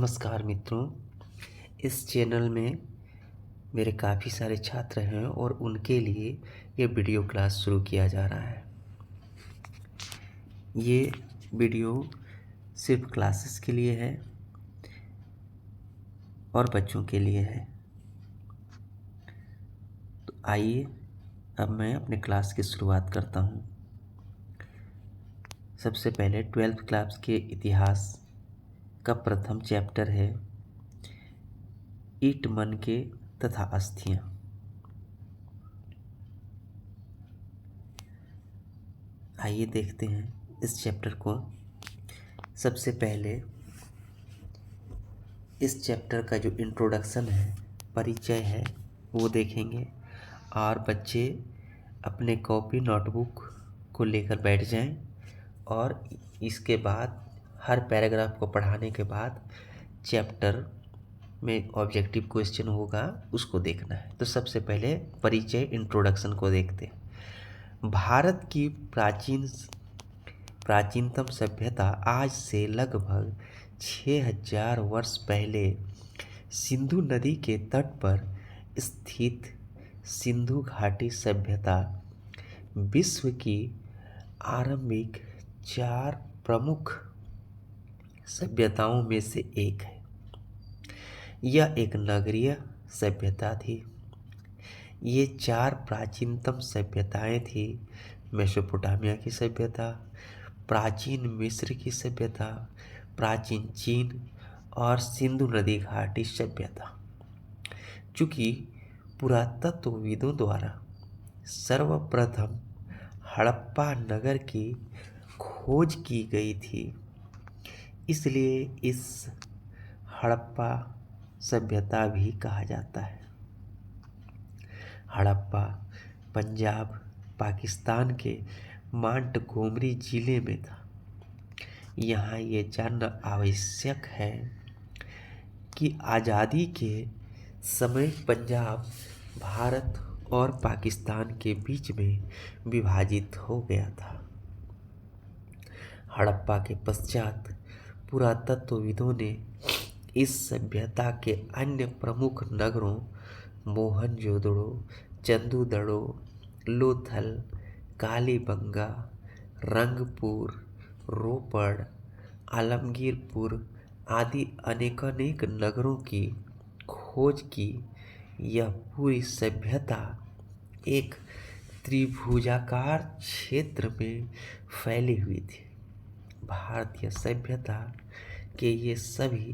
नमस्कार मित्रों। इस चैनल में मेरे काफ़ी सारे छात्र हैं और उनके लिए ये वीडियो क्लास शुरू किया जा रहा है। ये वीडियो सिर्फ क्लासेस के लिए है और बच्चों के लिए है। तो आइए अब मैं अपने क्लास की शुरुआत करता हूँ। सबसे पहले 12th क्लास के इतिहास का प्रथम चैप्टर है ईट मन के तथा अस्थियाँ। आइए देखते हैं इस चैप्टर को। सबसे पहले इस चैप्टर का जो इंट्रोडक्शन है, परिचय है, वो देखेंगे और बच्चे अपने कॉपी नोटबुक को लेकर बैठ जाएं और इसके बाद हर पैराग्राफ को पढ़ाने के बाद चैप्टर में ऑब्जेक्टिव क्वेश्चन होगा, उसको देखना है। तो सबसे पहले परिचय इंट्रोडक्शन को देखते हैं। भारत की प्राचीनतम सभ्यता आज से लगभग 6000 वर्ष पहले सिंधु नदी के तट पर स्थित सिंधु घाटी सभ्यता विश्व की आरंभिक 4 प्रमुख सभ्यताओं में से एक है। यह एक नगरीय सभ्यता थी। ये 4 प्राचीनतम सभ्यताएं थी: मेसोपोटामिया की सभ्यता, प्राचीन मिस्र की सभ्यता, प्राचीन चीन और सिंधु नदी घाटी सभ्यता। चूँकि पुरातत्वविदों द्वारा सर्वप्रथम हड़प्पा नगर की खोज की गई थी, इसलिए इस हड़प्पा सभ्यता भी कहा जाता है। हड़प्पा पंजाब पाकिस्तान के मांटगोमरी जिले में था। यहाँ ये जानना आवश्यक है कि आज़ादी के समय पंजाब भारत और पाकिस्तान के बीच में विभाजित हो गया था। हड़प्पा के पश्चात पुरातत्वविदों ने इस सभ्यता के अन्य प्रमुख नगरों मोहनजोदड़ो, चंदूदड़ो, लोथल, कालीबंगा, रंगपुर, रोपड़, आलमगीरपुर आदि अनेकानेक नगरों की खोज की। यह पूरी सभ्यता एक त्रिभुजाकार क्षेत्र में फैली हुई थी। भारतीय सभ्यता के ये सभी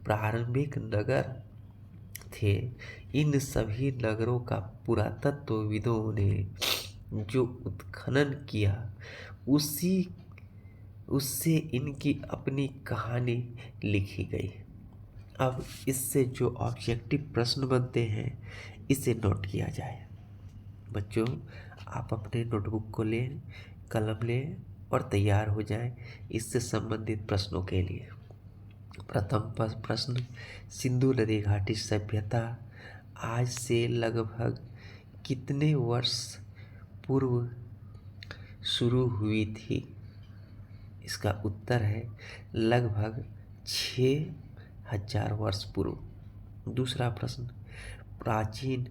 प्रारंभिक नगर थे। इन सभी नगरों का पुरातत्वविदों ने जो उत्खनन किया, उससे इनकी अपनी कहानी लिखी गई। अब इससे जो ऑब्जेक्टिव प्रश्न बनते हैं, इसे नोट किया जाए। बच्चों, आप अपने नोटबुक को लें, कलम लें और तैयार हो जाएं इससे संबंधित प्रश्नों के लिए। प्रथम प्रश्न, सिंधु नदी घाटी सभ्यता आज से लगभग कितने वर्ष पूर्व शुरू हुई थी? इसका उत्तर है लगभग 6000 वर्ष पूर्व। दूसरा प्रश्न, प्राचीन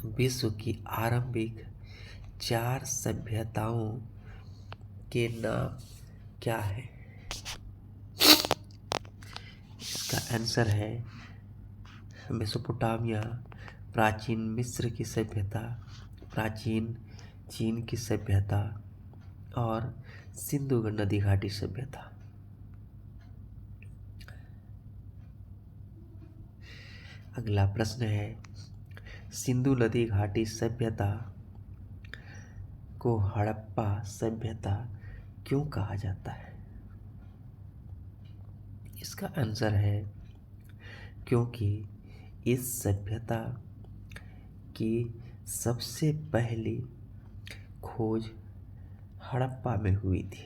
विश्व की आरंभिक 4 सभ्यताओं के नाम क्या है? इसका आंसर है मेसोपोटामिया, प्राचीन मिस्र की सभ्यता, प्राचीन चीन की सभ्यता और सिंधु नदी घाटी सभ्यता। अगला प्रश्न है, सिंधु नदी घाटी सभ्यता को हड़प्पा सभ्यता क्यों कहा जाता है? इसका आंसर है क्योंकि इस सभ्यता की सबसे पहली खोज हड़प्पा में हुई थी,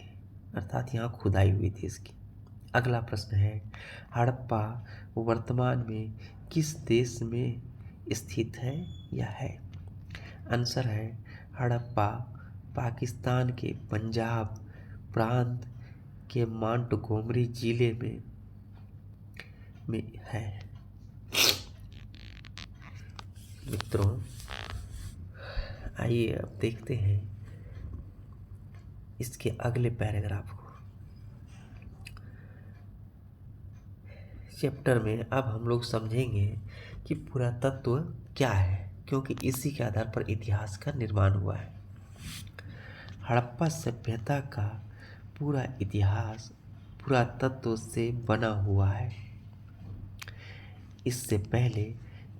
अर्थात यहाँ खुदाई हुई थी इसकी। अगला प्रश्न है, हड़प्पा वर्तमान में किस देश में स्थित है या है? आंसर है हड़प्पा पाकिस्तान के पंजाब प्रांत के मांटगोमरी जिले में में है। मित्रों, आइए अब देखते हैं इसके अगले पैराग्राफ को। चैप्टर में अब हम लोग समझेंगे कि पुरातत्व क्या है, क्योंकि इसी के आधार पर इतिहास का निर्माण हुआ है। हड़प्पा सभ्यता का पूरा इतिहास पुरातत्व से बना हुआ है। इससे पहले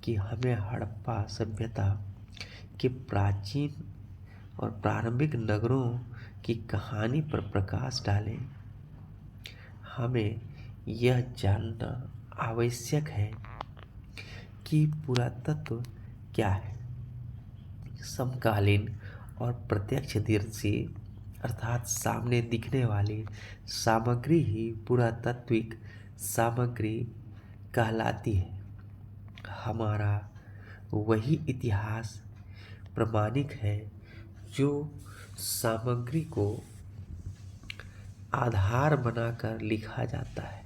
कि हमें हड़प्पा सभ्यता के प्राचीन और प्रारंभिक नगरों की कहानी पर प्रकाश डालें, हमें यह जानना आवश्यक है कि पुरातत्व क्या है। समकालीन और प्रत्यक्षदर्शी अर्थात सामने दिखने वाली सामग्री ही पुरातात्विक सामग्री कहलाती है। हमारा वही इतिहास प्रमाणिक है जो सामग्री को आधार बनाकर लिखा जाता है।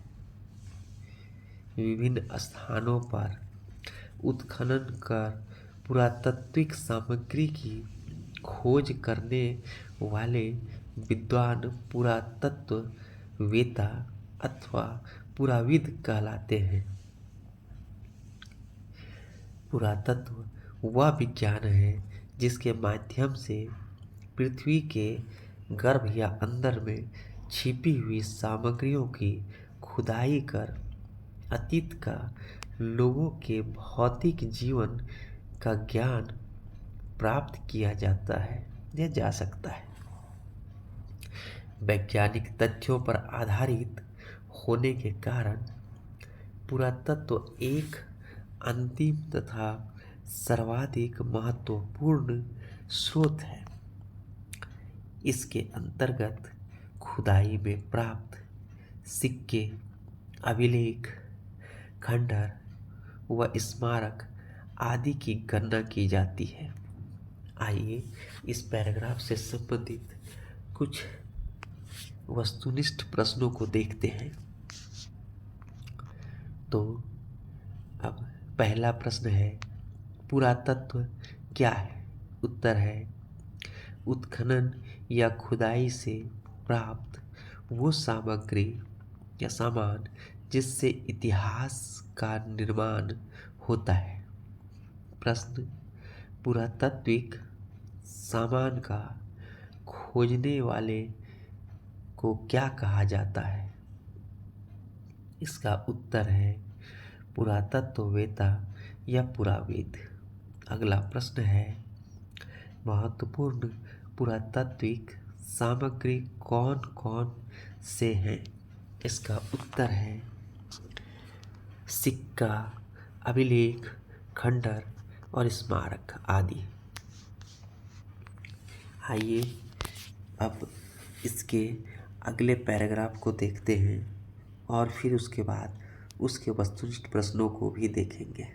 विभिन्न स्थानों पर उत्खनन कर पुरातात्विक सामग्री की खोज करने वाले विद्वान पुरातत्ववेत्ता अथवा पुराविद कहलाते हैं। पुरातत्व वह विज्ञान है जिसके माध्यम से पृथ्वी के गर्भ या अंदर में छिपी हुई सामग्रियों की खुदाई कर अतीत का लोगों के भौतिक जीवन का ज्ञान प्राप्त किया जाता है या जा सकता है। वैज्ञानिक तथ्यों पर आधारित होने के कारण पुरातत्व एक अंतिम तथा सर्वाधिक महत्वपूर्ण स्रोत है। इसके अंतर्गत खुदाई में प्राप्त सिक्के, अभिलेख, खंडहर व स्मारक आदि की गणना की जाती है। आइए इस पैराग्राफ से संबंधित कुछ वस्तुनिष्ठ प्रश्नों को देखते हैं। तो अब पहला प्रश्न है, पुरातत्व क्या है? उत्तर है, उत्खनन या खुदाई से प्राप्त वो सामग्री या सामान जिससे इतिहास का निर्माण होता है। प्रश्न, पुरातात्विक सामान का खोजने वाले को क्या कहा जाता है? इसका उत्तर है पुरातत्ववेत्ता या पुराविद। अगला प्रश्न है, महत्वपूर्ण पुरातात्विक सामग्री कौन कौन से हैं? इसका उत्तर है सिक्का, अभिलेख, खंडहर और स्मारक आदि। आइए अब इसके अगले पैराग्राफ को देखते हैं और फिर उसके बाद उसके वस्तुनिष्ठ प्रश्नों को भी देखेंगे।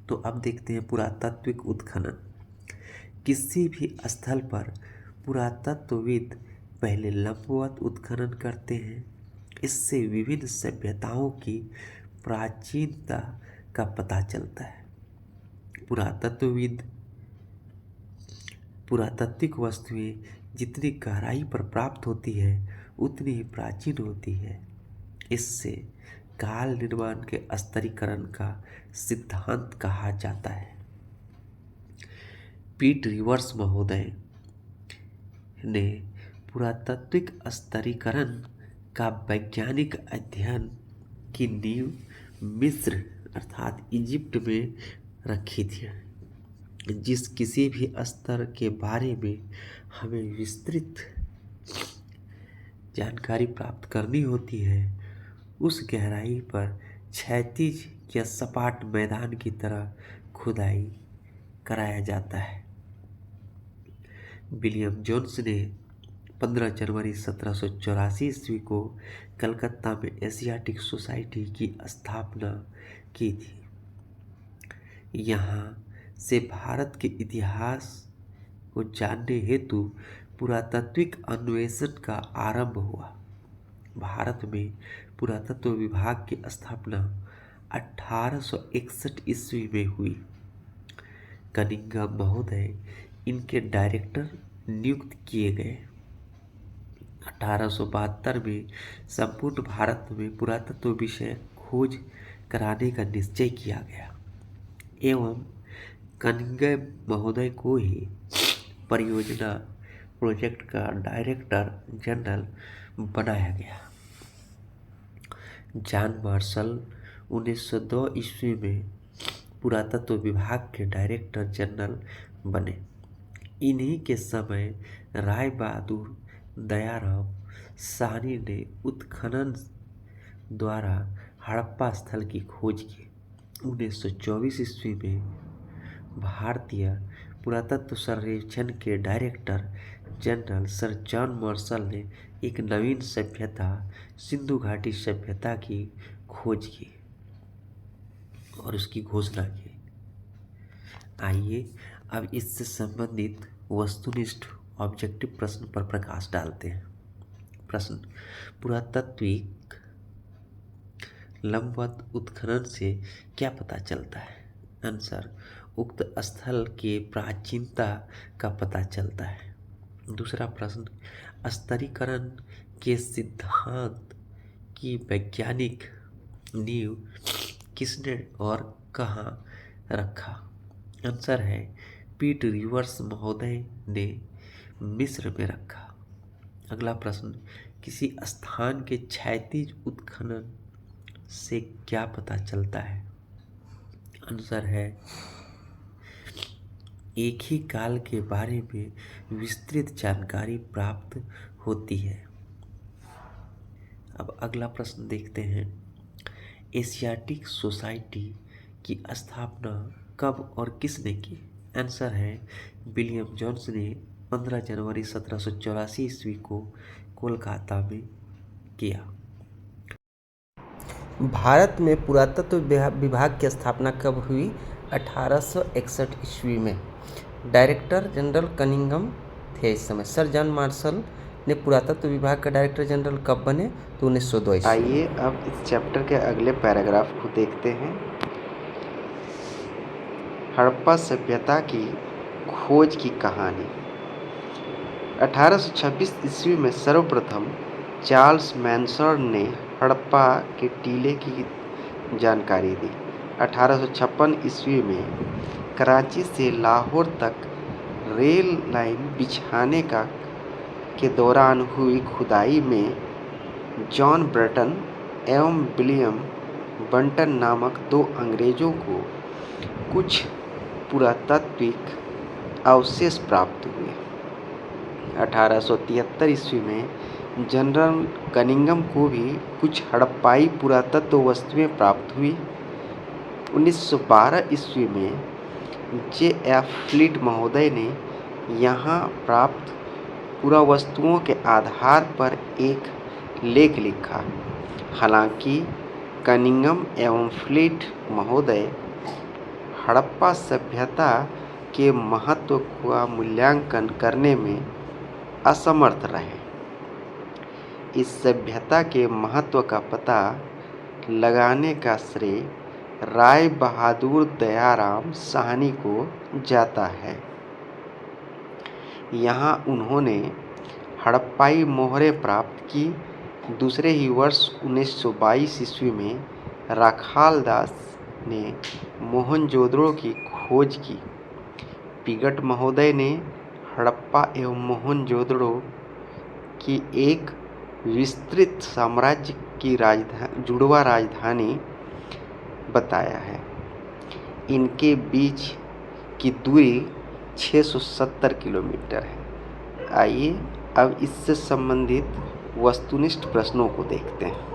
तो अब देखते हैं पुरातात्विक उत्खनन। किसी भी स्थल पर पुरातत्वविद पहले लंबवत उत्खनन करते हैं। इससे विभिन्न सभ्यताओं की प्राचीनता का पता चलता है। पुरातत्वविद पुरातात्विक वस्तुएं जितनी गहराई पर प्राप्त होती है उतनी ही प्राचीन होती है। इससे काल निर्माण के स्तरीकरण का सिद्धांत कहा जाता है। पीट रिवर्स महोदय ने पुरातात्विक स्तरीकरण का वैज्ञानिक अध्ययन की नींव मिस्र अर्थात इजिप्ट में रखी थी। जिस किसी भी स्तर के बारे में हमें विस्तृत जानकारी प्राप्त करनी होती है, उस गहराई पर क्षैतिज या सपाट मैदान की तरह खुदाई कराया जाता है। विलियम जोन्स ने 15 जनवरी 1784 ईस्वी को कलकत्ता में एशियाटिक सोसाइटी की स्थापना की थी। यहाँ से भारत के इतिहास को जानने हेतु पुरातात्विक अन्वेषण का आरंभ हुआ। भारत में पुरातत्व विभाग की स्थापना 1861 ईस्वी में हुई। कनिंघम महोदय इनके डायरेक्टर नियुक्त किए गए। 1872 में संपूर्ण भारत में पुरातत्व विषय खोज कराने का निश्चय किया गया एवं कनिंघम महोदय को ही परियोजना प्रोजेक्ट का डायरेक्टर जनरल बनाया गया। जॉन मार्शल 1902 ईस्वी में पुरातत्व विभाग के डायरेक्टर जनरल बने। इन्हीं के समय राय बहादुर दयाराम साहनी ने उत्खनन द्वारा हड़प्पा स्थल की खोज की। 1924 ईस्वी में भारतीय पुरातत्व सर्वेक्षण के director general sir John Marshall ने एक नवीन सभ्यता सिंधु घाटी सभ्यता की खोज की और उसकी घोषणा की। आइए अब इससे संबंधित वस्तुनिष्ठ ऑब्जेक्टिव प्रश्न पर प्रकाश डालते हैं। प्रश्न, पुरातात्विक लंबवत उत्खनन से क्या पता चलता है? आंसर, उक्त स्थल के प्राचीनता का पता चलता है। दूसरा प्रश्न, स्तरीकरण के सिद्धांत की वैज्ञानिक नींव किसने और कहाँ रखा? आंसर है पीट रिवर्स महोदय ने मिस्र में रखा। अगला प्रश्न, किसी स्थान के क्षैतिज उत्खनन से क्या पता चलता है? आंसर है एक ही काल के बारे में विस्तृत जानकारी प्राप्त होती है। अब अगला प्रश्न देखते हैं, एशियाटिक सोसाइटी की स्थापना कब और किसने की? आंसर है विलियम जोन्स ने 15 जनवरी 1784 ईस्वी को कोलकाता में किया। भारत में पुरातत्व विभाग की स्थापना कब हुई? 1861 ईस्वी में। डायरेक्टर जनरल कनिंघम थे इस समय। सर जॉन मार्शल ने पुरातत्व विभाग का डायरेक्टर जनरल कब बने? तो 1902 ईस्वी। आइए अब इस चैप्टर के अगले पैराग्राफ को देखते हैं। हड़प्पा सभ्यता की खोज की कहानी। 1826 ईस्वी में सर्वप्रथम चार्ल्स मैनसर ने हड़प्पा के टीले की जानकारी दी। 1856 ईस्वी में कराची से लाहौर तक रेल लाइन बिछाने के दौरान हुई खुदाई में जॉन ब्रटन एवं विलियम बंटन नामक 2 अंग्रेजों को कुछ पुरातात्विक अवशेष प्राप्त हुए। 1873 ईस्वी में जनरल कनिंघम को भी कुछ हड़प्पाई पुरातत्व वस्तुएं प्राप्त हुई। 1912 ईस्वी में J.F. फ्लीट महोदय ने यहाँ प्राप्त पुरावस्तुओं के आधार पर एक लेख लिखा। हालांकि कनिंघम एवं फ्लीट महोदय हड़प्पा सभ्यता के महत्व का मूल्यांकन करने में असमर्थ रहे। इस सभ्यता के महत्व का पता लगाने का श्रेय राय बहादुर दयाराम साहनी को जाता है। यहाँ उन्होंने हड़प्पाई मोहरें प्राप्त की। दूसरे ही वर्ष 1922 ईस्वी में राखाल दास ने मोहनजोदड़ो की खोज की। पिगट महोदय ने हड़प्पा एवं मोहनजोदड़ो की एक विस्तृत साम्राज्य की जुड़वा राजधानी बताया है। इनके बीच की दूरी 670 किलोमीटर है। आइए अब इससे संबंधित वस्तुनिष्ठ प्रश्नों को देखते हैं।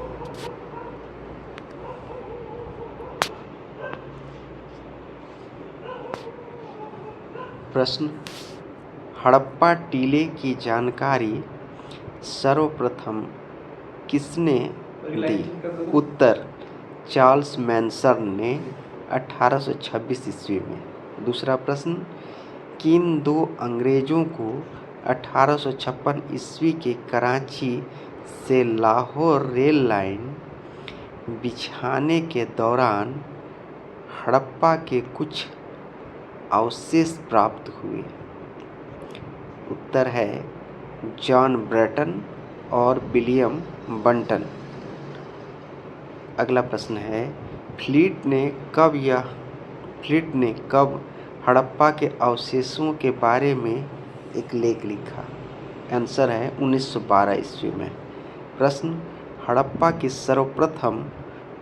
प्रश्न, हड़प्पा टीले की जानकारी सर्वप्रथम किसने दी? उत्तर, चार्ल्स मैनसर ने 1826 ईस्वी में। दूसरा प्रश्न, किन 2 अंग्रेजों को 1856 ईस्वी के कराची से लाहौर रेल लाइन बिछाने के दौरान हड़प्पा के कुछ अवशेष प्राप्त हुए? उत्तर है जॉन ब्रेटन और विलियम बंटन। अगला प्रश्न है, फ्लीट ने कब हड़प्पा के अवशेषों के बारे में एक लेख लिखा? आंसर है 1912 ईस्वी में। प्रश्न, हड़प्पा की सर्वप्रथम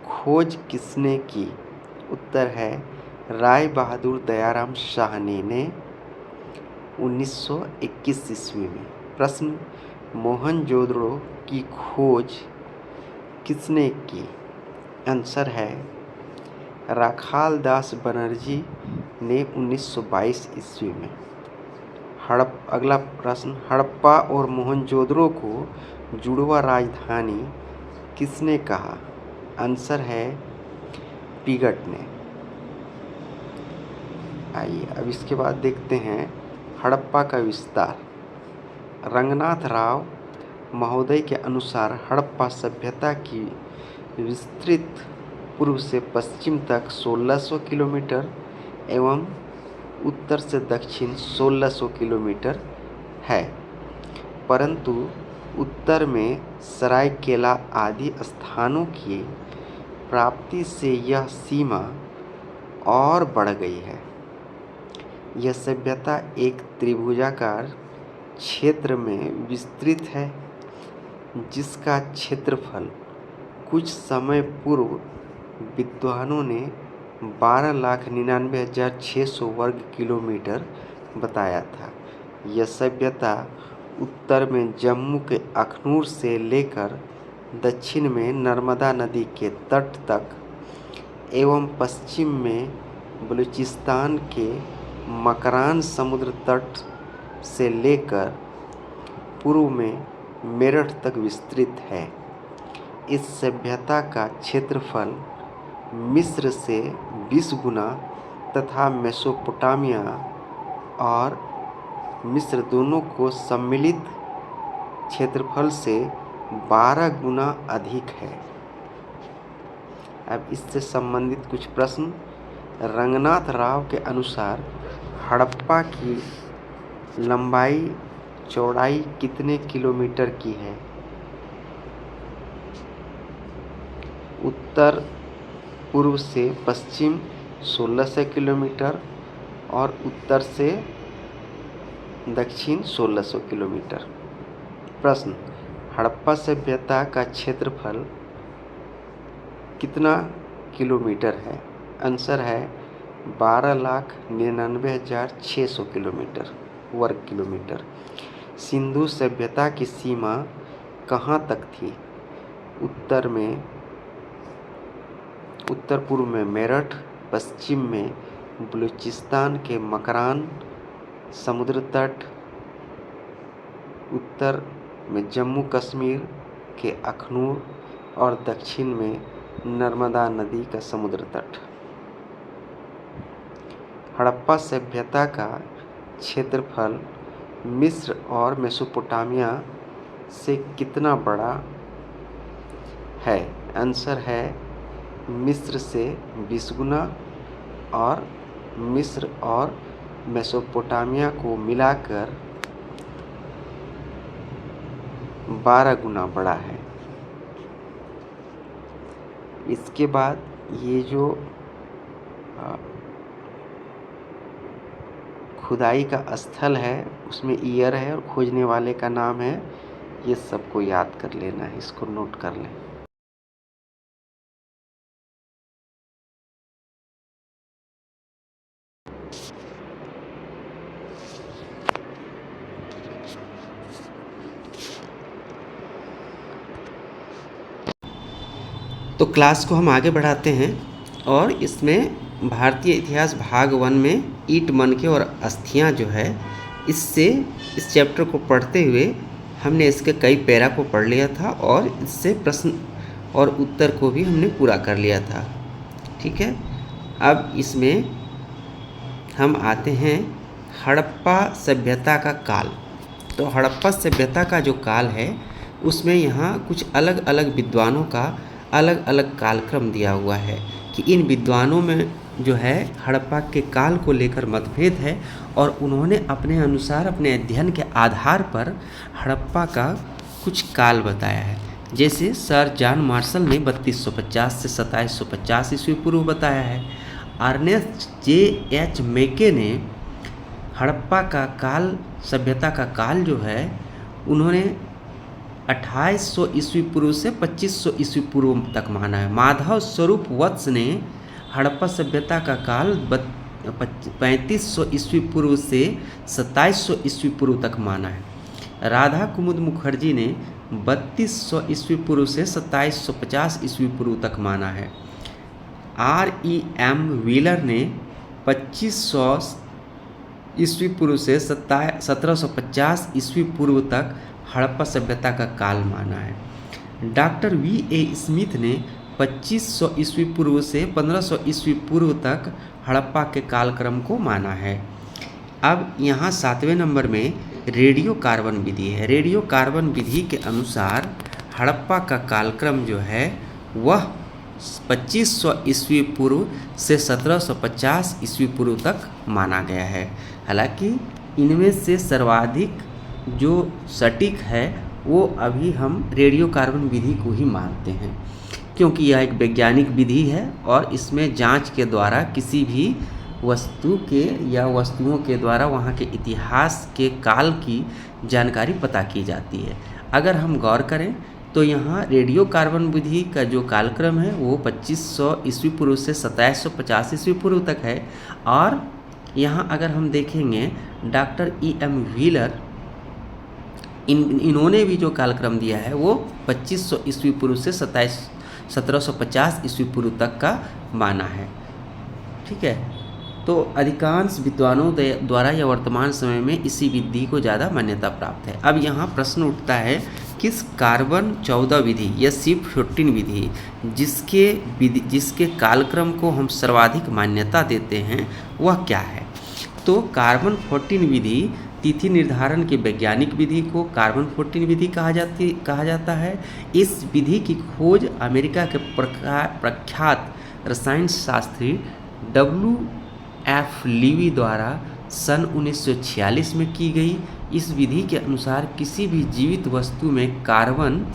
खोज किसने की? उत्तर है राय बहादुर दयाराम साहनी ने 1921 ईस्वी में। प्रश्न, मोहनजोदड़ो की खोज किसने की? आंसर है राखाल दास बनर्जी ने 1922 ईस्वी में। अगला प्रश्न, हड़प्पा और मोहनजोदड़ो को जुड़वा राजधानी किसने कहा? आंसर है पिगट ने। आइए अब इसके बाद देखते हैं हड़प्पा का विस्तार। रंगनाथ राव महोदय के अनुसार हड़प्पा सभ्यता की विस्तृत पूर्व से पश्चिम तक 1600 किलोमीटर एवं उत्तर से दक्षिण 1600 किलोमीटर है, परंतु उत्तर में सरायकेला आदि स्थानों की प्राप्ति से यह सीमा और बढ़ गई है। यह सभ्यता एक त्रिभुजाकार क्षेत्र में विस्तृत है, जिसका क्षेत्रफल कुछ समय पूर्व विद्वानों ने 12,99,600 वर्ग किलोमीटर बताया था। यह सभ्यता उत्तर में जम्मू के अखनूर से लेकर दक्षिण में नर्मदा नदी के तट तक एवं पश्चिम में बलूचिस्तान के मकरान समुद्र तट से लेकर पूर्व में मेरठ तक विस्तृत है। इस सभ्यता का क्षेत्रफल मिस्र से 20 गुना तथा मेसोपोटामिया और मिस्र दोनों को सम्मिलित क्षेत्रफल से 12 गुना अधिक है। अब इससे संबंधित कुछ प्रश्न। रंगनाथ राव के अनुसार हड़प्पा की लंबाई चौड़ाई कितने किलोमीटर की है? उत्तर पूर्व से पश्चिम 1600 किलोमीटर और उत्तर से दक्षिण 1600 किलोमीटर। प्रश्न, हड़प्पा सभ्यता का क्षेत्रफल कितना किलोमीटर है? आंसर है 12,99,600 किलोमीटर वर्ग किलोमीटर। सिंधु सभ्यता की सीमा कहाँ तक थी? उत्तर पूर्व में मेरठ, पश्चिम में बलूचिस्तान के मकरान समुद्र तट, उत्तर में जम्मू कश्मीर के अखनूर और दक्षिण में नर्मदा नदी का समुद्र तट। हड़प्पा सभ्यता का क्षेत्रफल मिस्र और मेसोपोटामिया से कितना बड़ा है? आंसर है मिस्र से 20 गुना और मिस्र और मेसोपोटामिया को मिलाकर 12 गुना बड़ा है। इसके बाद ये जो खुदाई का स्थल है उसमें ईयर है और खोजने वाले का नाम है, ये सबको याद कर लेना है, इसको नोट कर लें। तो क्लास को हम आगे बढ़ाते हैं और इसमें भारतीय इतिहास भाग 1 में ईंट मनके और अस्थियां जो है, इससे इस चैप्टर को पढ़ते हुए हमने इसके कई पैरा को पढ़ लिया था और इससे प्रश्न और उत्तर को भी हमने पूरा कर लिया था। ठीक है, अब इसमें हम आते हैं हड़प्पा सभ्यता का काल। तो हड़प्पा सभ्यता का जो काल है उसमें यहाँ कुछ अलग अलग विद्वानों का अलग अलग कालक्रम दिया हुआ है कि इन विद्वानों में जो है हड़प्पा के काल को लेकर मतभेद है और उन्होंने अपने अनुसार अपने अध्ययन के आधार पर हड़प्पा का कुछ काल बताया है। जैसे सर जॉन मार्शल ने 3250 से 2750 ईस्वी पूर्व बताया है। Ernest JH. मेके ने हड़प्पा का काल, सभ्यता का काल जो है उन्होंने 2800 ईस्वी पूर्व से 2500 ईस्वी पूर्व तक माना है। माधव स्वरूप वत्स ने हड़प्पा सभ्यता का काल 3500 ईस्वी पूर्व से 2700 ईस्वी पूर्व तक माना है। राधा कुमुद मुखर्जी ने 3200 ईस्वी पूर्व से 2750 ईस्वी पूर्व तक माना है। R.E.M. व्हीलर ने 2500 ईस्वी पूर्व से 1750 ईस्वी पूर्व तक हड़प्पा सभ्यता का काल माना है। Doctor V.A. स्मिथ ने 2500 ईस्वी पूर्व से 1500 ईस्वी पूर्व तक हड़प्पा के कालक्रम को माना है। अब यहाँ 7वें नंबर में रेडियो कार्बन विधि है। रेडियो कार्बन विधि के अनुसार हड़प्पा का कालक्रम जो है वह 2500 ईस्वी पूर्व से 1750 ईस्वी पूर्व तक माना गया है। हालांकि इनमें से सर्वाधिक जो सटीक है वो अभी हम रेडियो कार्बन विधि को ही मानते हैं, क्योंकि यह एक वैज्ञानिक विधि है और इसमें जांच के द्वारा किसी भी वस्तु के या वस्तुओं के द्वारा वहाँ के इतिहास के काल की जानकारी पता की जाती है। अगर हम गौर करें तो यहाँ रेडियो कार्बन विधि का जो कालक्रम है वो 2500 ईस्वी पूर्व से 2750 ईस्वी पूर्व तक है। और यहाँ अगर हम देखेंगे डॉक्टर E.M. व्हीलर इन्होंने भी जो कालक्रम दिया है वो 2500 ईस्वी पूर्व से 1750 ईस्वी पूर्व तक का माना है। ठीक है, तो अधिकांश विद्वानों द्वारा या वर्तमान समय में इसी विधि को ज़्यादा मान्यता प्राप्त है। अब यहाँ प्रश्न उठता है किस कार्बन 14 विधि या C14 विधि जिसके कालक्रम को हम सर्वाधिक मान्यता देते हैं वह क्या है। तो कार्बन 14 विधि तिथि निर्धारण की वैज्ञानिक विधि को कार्बन 14 विधि कहा जाता है। इस विधि की खोज अमेरिका के प्रख्यात रसायन शास्त्री W.F. लीवी द्वारा सन 1946 में की गई। इस विधि के अनुसार किसी भी जीवित वस्तु में कार्बन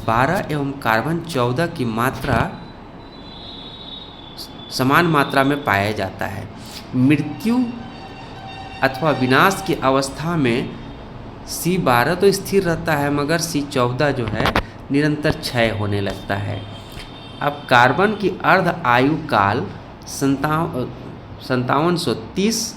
12 एवं कार्बन 14 की मात्रा समान मात्रा में पाया जाता है। मृत्यु अथवा विनाश की अवस्था में C12 तो स्थिर रहता है मगर C14 जो है निरंतर क्षय होने लगता है। अब कार्बन की अर्ध आयु काल 5730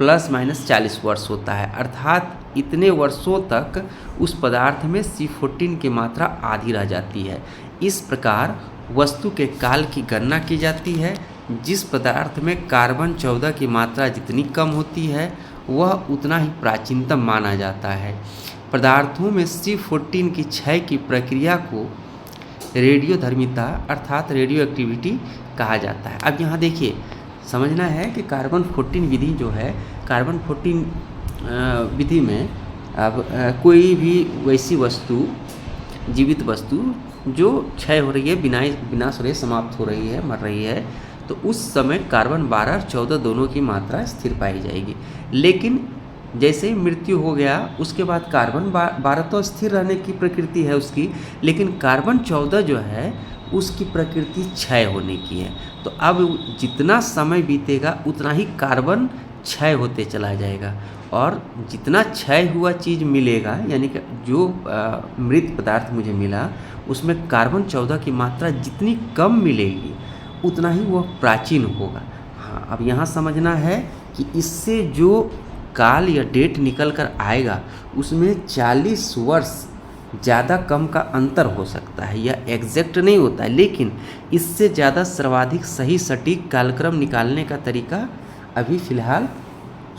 ± 40 वर्ष होता है, अर्थात इतने वर्षों तक उस पदार्थ में C14 की मात्रा आधी रह जाती है। इस प्रकार वस्तु के काल की गणना की जाती है। जिस पदार्थ में कार्बन 14 की मात्रा जितनी कम होती है वह उतना ही प्राचीनतम माना जाता है। पदार्थों में C14 की क्षय की प्रक्रिया को रेडियोधर्मिता अर्थात रेडियो एक्टिविटी कहा जाता है। अब यहाँ देखिए समझना है कि कार्बन 14 विधि जो है, कार्बन 14 विधि में अब कोई भी वैसी वस्तु, जीवित वस्तु जो क्षय हो रही है, विनाश हो रही है, समाप्त हो रही है, मर रही है, तो उस समय कार्बन 12 और 14 दोनों की मात्रा स्थिर पाई जाएगी। लेकिन जैसे ही मृत्यु हो गया उसके बाद कार्बन 12 तो स्थिर रहने की प्रकृति है उसकी, लेकिन कार्बन 14 जो है उसकी प्रकृति क्षय होने की है। तो अब जितना समय बीतेगा उतना ही कार्बन क्षय होते चला जाएगा और जितना क्षय हुआ चीज़ मिलेगा, यानी कि जो मृत पदार्थ मुझे मिला उसमें कार्बन 14 की मात्रा जितनी कम मिलेगी उतना ही वह प्राचीन होगा। हाँ, अब यहाँ समझना है कि इससे जो काल या डेट निकल कर आएगा उसमें 40 वर्ष ज़्यादा कम का अंतर हो सकता है। यह एग्जैक्ट नहीं होता है, लेकिन इससे ज़्यादा सर्वाधिक सही सटीक कालक्रम निकालने का तरीका अभी फ़िलहाल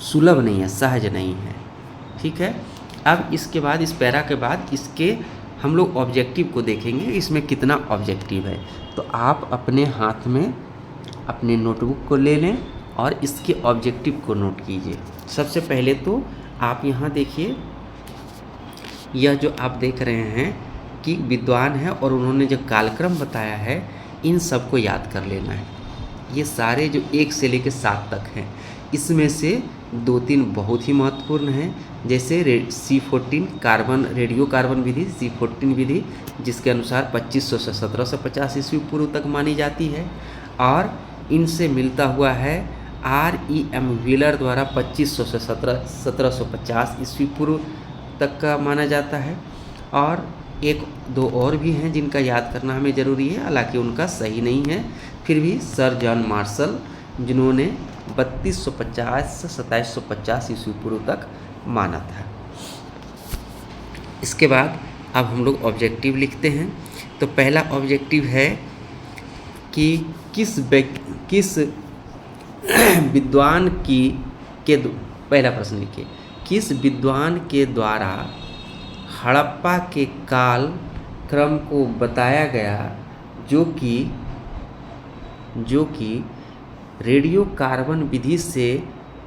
सुलभ नहीं है, सहज नहीं है। ठीक है, अब इसके बाद इस पैरा के बाद इसके हम लोग ऑब्जेक्टिव को देखेंगे, इसमें कितना ऑब्जेक्टिव है। तो आप अपने हाथ में अपने नोटबुक को ले लें और इसके ऑब्जेक्टिव को नोट कीजिए। सबसे पहले तो आप यहाँ देखिए, यह जो आप देख रहे हैं कि विद्वान है और उन्होंने जो कालक्रम बताया है इन सबको याद कर लेना है। ये सारे जो 1 से लेकर 7 तक हैं, इसमें से 2-3 बहुत ही महत्वपूर्ण हैं, जैसे C14 कार्बन रेडियो कार्बन विधि, C14 विधि, जिसके अनुसार 2500 से 1750 ईस्वी पूर्व तक मानी जाती है, और इनसे मिलता हुआ है REM व्हीलर द्वारा 2500 से 1750 ईस्वी पूर्व तक का माना जाता है। और 1-2 और भी हैं जिनका याद करना हमें ज़रूरी है, हालांकि उनका सही नहीं है, फिर भी सर जॉन मार्शल जिन्होंने 3250 से 2750 ईस्वी पूर्व तक माना था। इसके बाद अब हम लोग ऑब्जेक्टिव लिखते हैं। तो पहला ऑब्जेक्टिव है कि किस विद्वान पहला प्रश्न लिखिए, किस विद्वान के द्वारा हड़प्पा के काल क्रम को बताया गया जो कि रेडियो कार्बन विधि से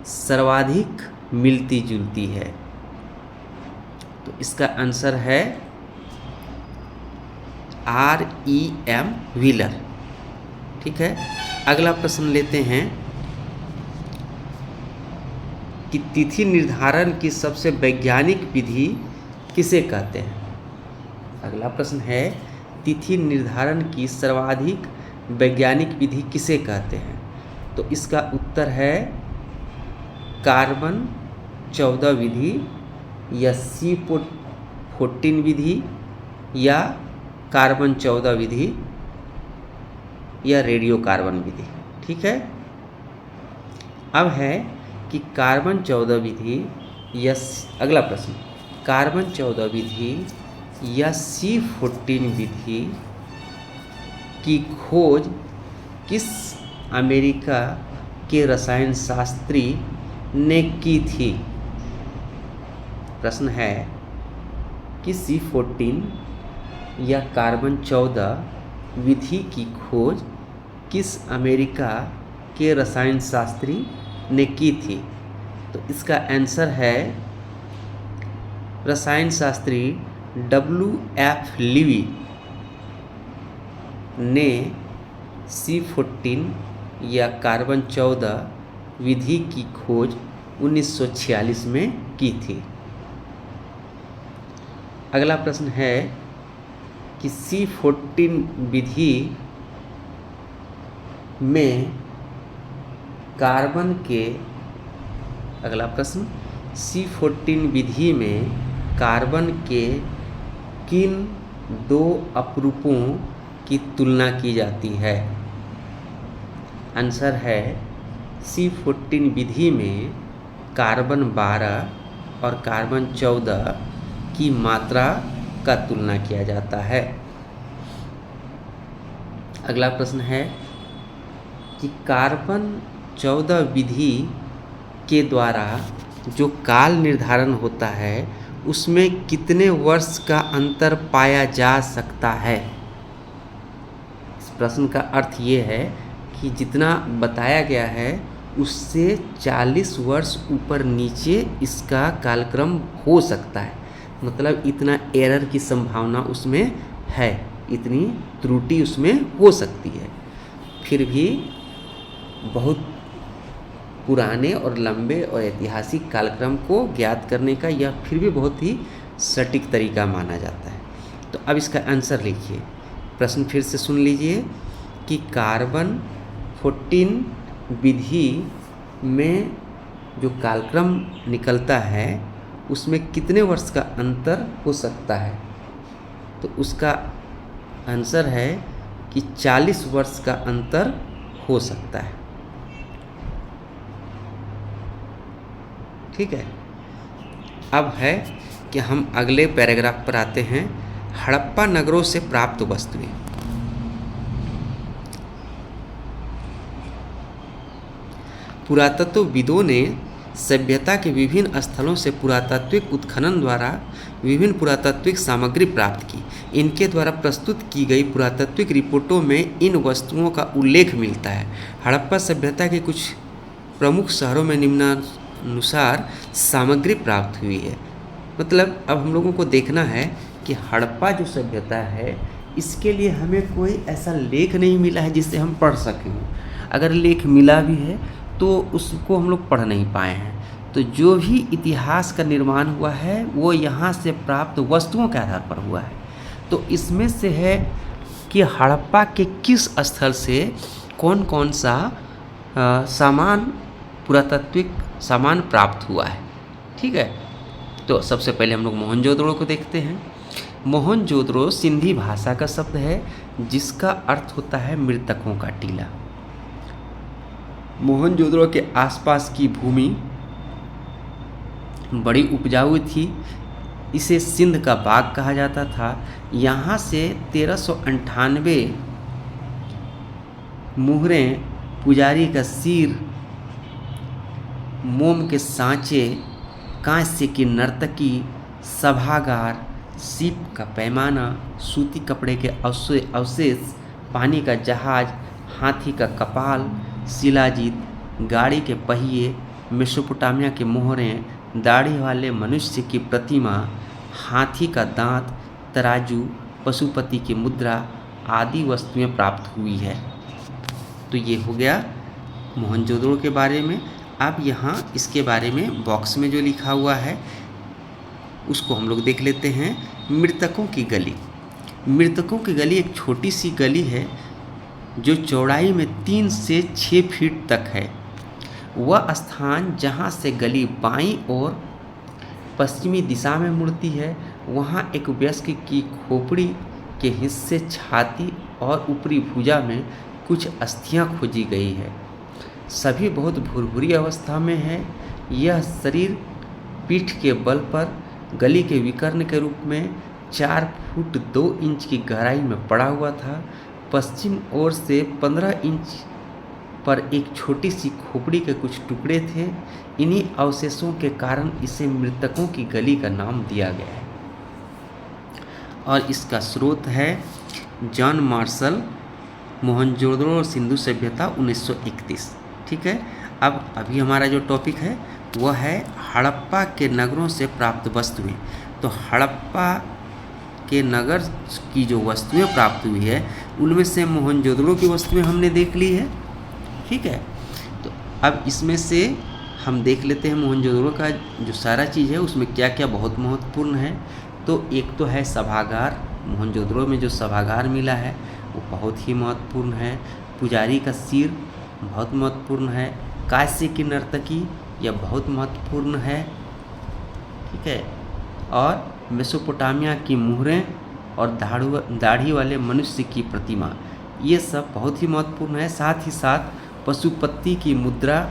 सर्वाधिक मिलती जुलती है। तो इसका आंसर है REM व्हीलर। ठीक है, अगला प्रश्न लेते हैं कि तिथि निर्धारण की सबसे वैज्ञानिक विधि किसे कहते हैं। अगला प्रश्न है तिथि निर्धारण की सर्वाधिक वैज्ञानिक विधि किसे कहते हैं। तो इसका उत्तर है कार्बन 14 विधि या C14 विधि या कार्बन 14 विधि या रेडियो कार्बन विधि। ठीक है, अब है कि कार्बन 14 विधि या अगला प्रश्न, कार्बन 14 विधि या C14 विधि की खोज किस अमेरिका के रसायन शास्त्री ने की थी। प्रश्न है कि C14 या कार्बन 14 विधि की खोज किस अमेरिका के रसायन शास्त्री ने की थी। तो इसका आंसर है रसायन शास्त्री WF लीवी ने C14 या कार्बन 14 विधि की खोज 1946 में की थी। अगला प्रश्न है कि C14 विधि में कार्बन के अगला प्रश्न C14 विधि में कार्बन के किन 2 अपरूपों की तुलना की जाती है। आंसर है C14 विधि में कार्बन 12 और कार्बन 14 की मात्रा का तुलना किया जाता है। अगला प्रश्न है कि कार्बन 14 विधि के द्वारा जो काल निर्धारण होता है उसमें कितने वर्ष का अंतर पाया जा सकता है। इस प्रश्न का अर्थ ये है कि जितना बताया गया है उससे 40 वर्ष ऊपर नीचे इसका कालक्रम हो सकता है, मतलब इतना एरर की संभावना उसमें है, इतनी त्रुटि उसमें हो सकती है। फिर भी बहुत पुराने और लंबे और ऐतिहासिक कालक्रम को ज्ञात करने का यह फिर भी बहुत ही सटीक तरीका माना जाता है। तो अब इसका आंसर लिखिए। प्रश्न फिर से सुन लीजिए कि कार्बन 14 विधि में जो कालक्रम निकलता है उसमें कितने वर्ष का अंतर हो सकता है। तो उसका आंसर है कि 40 वर्ष का अंतर हो सकता है। ठीक है, अब है कि हम अगले पैराग्राफ पर आते हैं। हड़प्पा नगरों से प्राप्त वस्तुएं। पुरातत्वविदों ने सभ्यता के विभिन्न स्थलों से पुरातात्विक उत्खनन द्वारा विभिन्न पुरातात्विक सामग्री प्राप्त की। इनके द्वारा प्रस्तुत की गई पुरातात्विक रिपोर्टों में इन वस्तुओं का उल्लेख मिलता है। हड़प्पा सभ्यता के कुछ प्रमुख शहरों में निम्नानुसार सामग्री प्राप्त हुई है। मतलब अब हम लोगों को देखना है कि हड़प्पा जो सभ्यता है इसके लिए हमें कोई ऐसा लेख नहीं मिला है जिससे हम पढ़ सकें। अगर लेख मिला भी है तो उसको हम लोग पढ़ नहीं पाए हैं। तो जो भी इतिहास का निर्माण हुआ है वो यहाँ से प्राप्त वस्तुओं के आधार पर हुआ है। तो इसमें से है कि हड़प्पा के किस स्थल से कौन कौन सा सामान, पुरातात्विक सामान प्राप्त हुआ है। ठीक है, तो सबसे पहले हम लोग मोहनजोदड़ो को देखते हैं। मोहनजोदड़ो सिंधी भाषा का शब्द है जिसका अर्थ होता है मृतकों का टीला। मोहनजोदड़ो के आसपास की भूमि बड़ी उपजाऊ थी, इसे सिंध का बाग कहा जाता था। यहाँ से 1398 मुहरें, पुजारी का सिर, मोम के सांचे, कांस्य की नर्तकी, सभागार, सीप का पैमाना, सूती कपड़े के अवशेष, पानी का जहाज, हाथी का कपाल, शिलाजीत, गाड़ी के पहिए, मेसोपोटामिया के मोहरें, दाढ़ी वाले मनुष्य की प्रतिमा, हाथी का दांत, तराजू, पशुपति की मुद्रा आदि वस्तुएं प्राप्त हुई है। तो ये हो गया मोहनजोदड़ो के बारे में। अब यहाँ इसके बारे में बॉक्स में जो लिखा हुआ है उसको हम लोग देख लेते हैं। मृतकों की गली। मृतकों की गली एक छोटी सी गली है जो चौड़ाई में 3 से 6 फीट तक है। वह स्थान जहाँ से गली बाईं ओर पश्चिमी दिशा में मुड़ती है, वहाँ एक वयस्क की खोपड़ी के हिस्से, छाती और ऊपरी भुजा में कुछ अस्थियाँ खोजी गई है। सभी बहुत भुरभुरी अवस्था में है। यह शरीर पीठ के बल पर गली के विकर्ण के रूप में 4 फुट 2 इंच की गहराई में पड़ा हुआ था। पश्चिम ओर से 15 इंच पर एक छोटी सी खोपड़ी के कुछ टुकड़े थे। इन्हीं अवशेषों के कारण इसे मृतकों की गली का नाम दिया गया है। और इसका स्रोत है जॉन मार्शल, मोहनजोदड़ो और सिंधु सभ्यता 1931। ठीक है, अब अभी हमारा जो टॉपिक है वह है हड़प्पा के नगरों से प्राप्त वस्तुएं। तो हड़प्पा के नगर की जो वस्तुएं प्राप्त हुई है उनमें से मोहनजोदड़ो की वस्तुएं हमने देख ली है। ठीक है, तो अब इसमें से हम देख लेते हैं मोहनजोदड़ो का जो सारा चीज़ है उसमें क्या क्या बहुत महत्वपूर्ण है। तो एक तो है सभागार। मोहनजोदड़ो में जो सभागार मिला है वो बहुत ही महत्वपूर्ण है। पुजारी का सिर बहुत महत्वपूर्ण है। कांस्य की नर्तकी यह बहुत महत्वपूर्ण है। ठीक है, और मेसोपोटामिया की मुहरें और दाढ़ी वाले मनुष्य की प्रतिमा, ये सब बहुत ही महत्वपूर्ण है। साथ ही साथ पशुपति की मुद्रा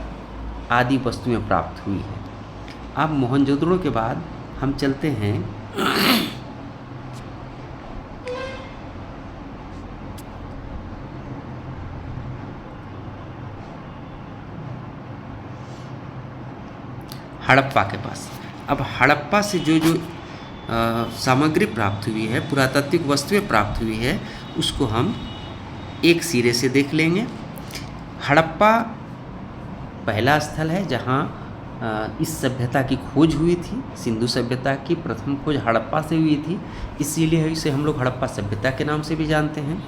आदि वस्तुएं प्राप्त हुई है। अब मोहनजोदड़ो के बाद हम चलते हैं हड़प्पा के पास। अब हड़प्पा से जो जो सामग्री प्राप्त हुई है, पुरातात्विक वस्तुएं प्राप्त हुई है, उसको हम एक सिरे से देख लेंगे। हड़प्पा पहला स्थल है जहाँ इस सभ्यता की खोज हुई थी। सिंधु सभ्यता की प्रथम खोज हड़प्पा से हुई थी, इसीलिए इसे हम लोग हड़प्पा सभ्यता के नाम से भी जानते हैं।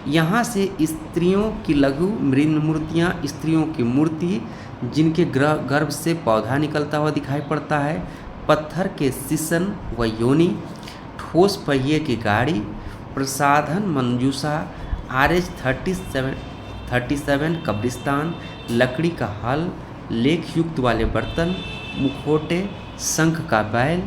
यहाँ से स्त्रियों की लघु मृण मूर्तियाँ, स्त्रियों की मूर्ति जिनके गर्भ से पौधा निकलता हुआ दिखाई पड़ता है, पत्थर के सिसन व योनि, ठोस पहिए की गाड़ी, प्रसाधन मंजूषा, RH 37 कब्रिस्तान, लकड़ी का हल, लेख युक्त वाले बर्तन, मुखौटे, शंख का बैल,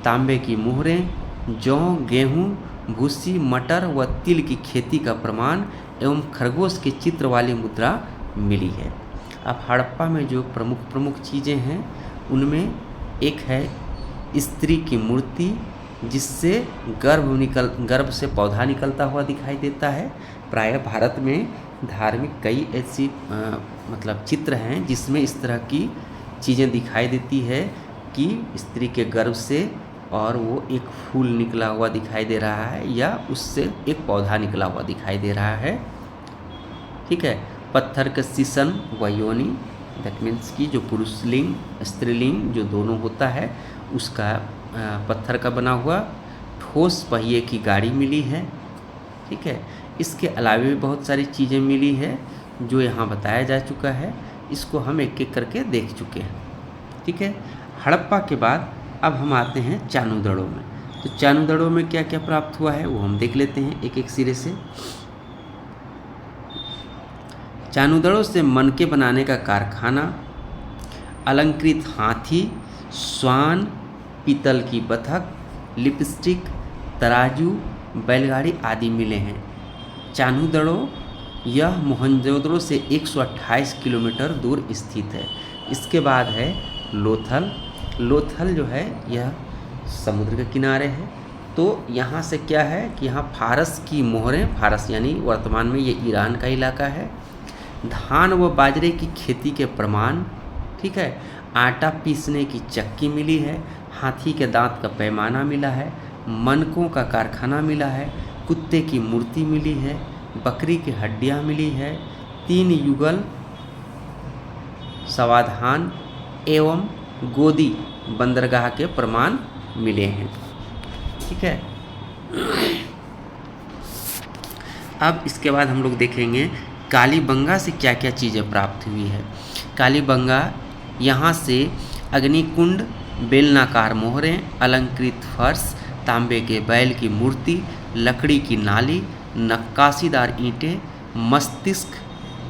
तांबे की मुहरें, जौ, गेहूँ, भूसी, मटर व तिल की खेती का प्रमाण एवं खरगोश के चित्र वाली मुद्रा मिली है। अब हड़प्पा में जो प्रमुख चीज़ें हैं उनमें एक है स्त्री की मूर्ति जिससे गर्भ से पौधा निकलता हुआ दिखाई देता है। प्रायः भारत में धार्मिक कई ऐसी मतलब चित्र हैं जिसमें इस तरह की चीज़ें दिखाई देती है कि स्त्री के गर्भ से और वो एक फूल निकला हुआ दिखाई दे रहा है या उससे एक पौधा निकला हुआ दिखाई दे रहा है। ठीक है, पत्थर का सीसन व योनि, दैट मीन्स कि जो पुरुषलिंग स्त्रीलिंग जो दोनों होता है उसका पत्थर का बना हुआ, ठोस पहिए की गाड़ी मिली है। ठीक है, इसके अलावा भी बहुत सारी चीज़ें मिली है जो यहाँ बताया जा चुका है, इसको हम एक एक करके देख चुके हैं। ठीक है, हड़प्पा के बाद अब हम आते हैं चानूदड़ों में। तो चानूदड़ों में क्या क्या प्राप्त हुआ है वो हम देख लेते हैं एक एक सिरे से। चानूदड़ों से मनके बनाने का कारखाना, अलंकृत हाथी, श्वान, पीतल की बतख, लिपस्टिक, तराजू, बैलगाड़ी आदि मिले हैं। चानूदड़ों यह मोहनजोदड़ो से 128 किलोमीटर दूर स्थित है। इसके बाद है लोथल। लोथल जो है यह समुद्र के किनारे है। तो यहाँ से क्या है कि यहाँ फारस की मोहरें, फारस यानी वर्तमान में ये ईरान का इलाका है, धान व बाजरे की खेती के प्रमाण, ठीक है, आटा पीसने की चक्की मिली है, हाथी के दांत का पैमाना मिला है, मनकों का कारखाना मिला है, कुत्ते की मूर्ति मिली है, बकरी की हड्डियाँ मिली है, 3 युगल समाधान एवं गोदी बंदरगाह के प्रमाण मिले हैं। ठीक है, अब इसके बाद हम लोग देखेंगे कालीबंगा से क्या क्या चीज़ें प्राप्त हुई है। कालीबंगा यहाँ से अग्निकुंड, बेलनाकार मोहरें, अलंकृत फर्श, तांबे के बैल की मूर्ति, लकड़ी की नाली, नक्काशीदार ईंटें, मस्तिष्क,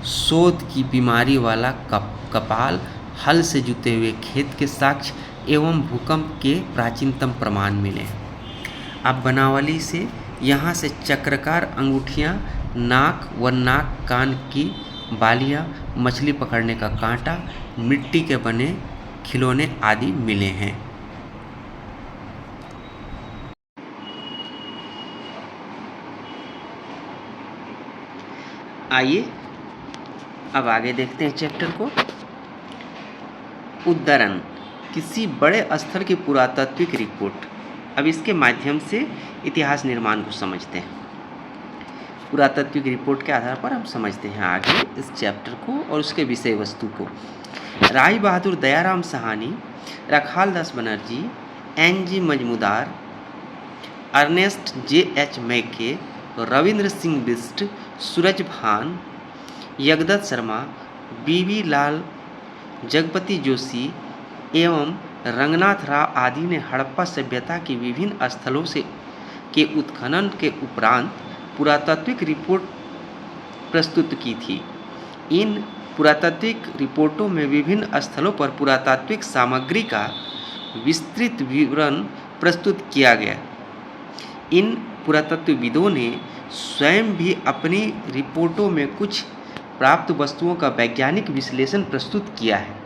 शोध की बीमारी वाला कपाल, हल से जुते हुए खेत के साक्ष्य एवं भूकंप के प्राचीनतम प्रमाण मिले। अब बनावली से यहाँ से चक्राकार अंगूठियाँ, नाक व नाक कान की बालियाँ, मछली पकड़ने का कांटा, मिट्टी के बने खिलौने आदि मिले हैं। आइए अब आगे देखते हैं चैप्टर को। उद्धरण, किसी बड़े स्थल की पुरातात्विक रिपोर्ट। अब इसके माध्यम से इतिहास निर्माण को समझते हैं। पुरातात्विक रिपोर्ट के आधार पर हम समझते हैं आगे इस चैप्टर को और उसके विषय वस्तु को। Rai Bahadur Dayaram Sahni, Rakhal Das Banerjee, NG Majumdar, Ernest JH Mackay, Ravindra Singh Bisht, सूरज भान, यगदत्त शर्मा, BB लाल, जगपति जोशी एवं रंगनाथ राव आदि ने हड़प्पा सभ्यता की विभिन्न स्थलों से के उत्खनन के उपरांत पुरातात्विक रिपोर्ट प्रस्तुत की थी। इन पुरातात्विक रिपोर्टों में विभिन्न स्थलों पर पुरातात्विक सामग्री का विस्तृत विवरण प्रस्तुत किया गया। इन पुरातत्वविदों ने स्वयं भी अपनी रिपोर्टों में कुछ प्राप्त वस्तुओं का वैज्ञानिक विश्लेषण प्रस्तुत किया है।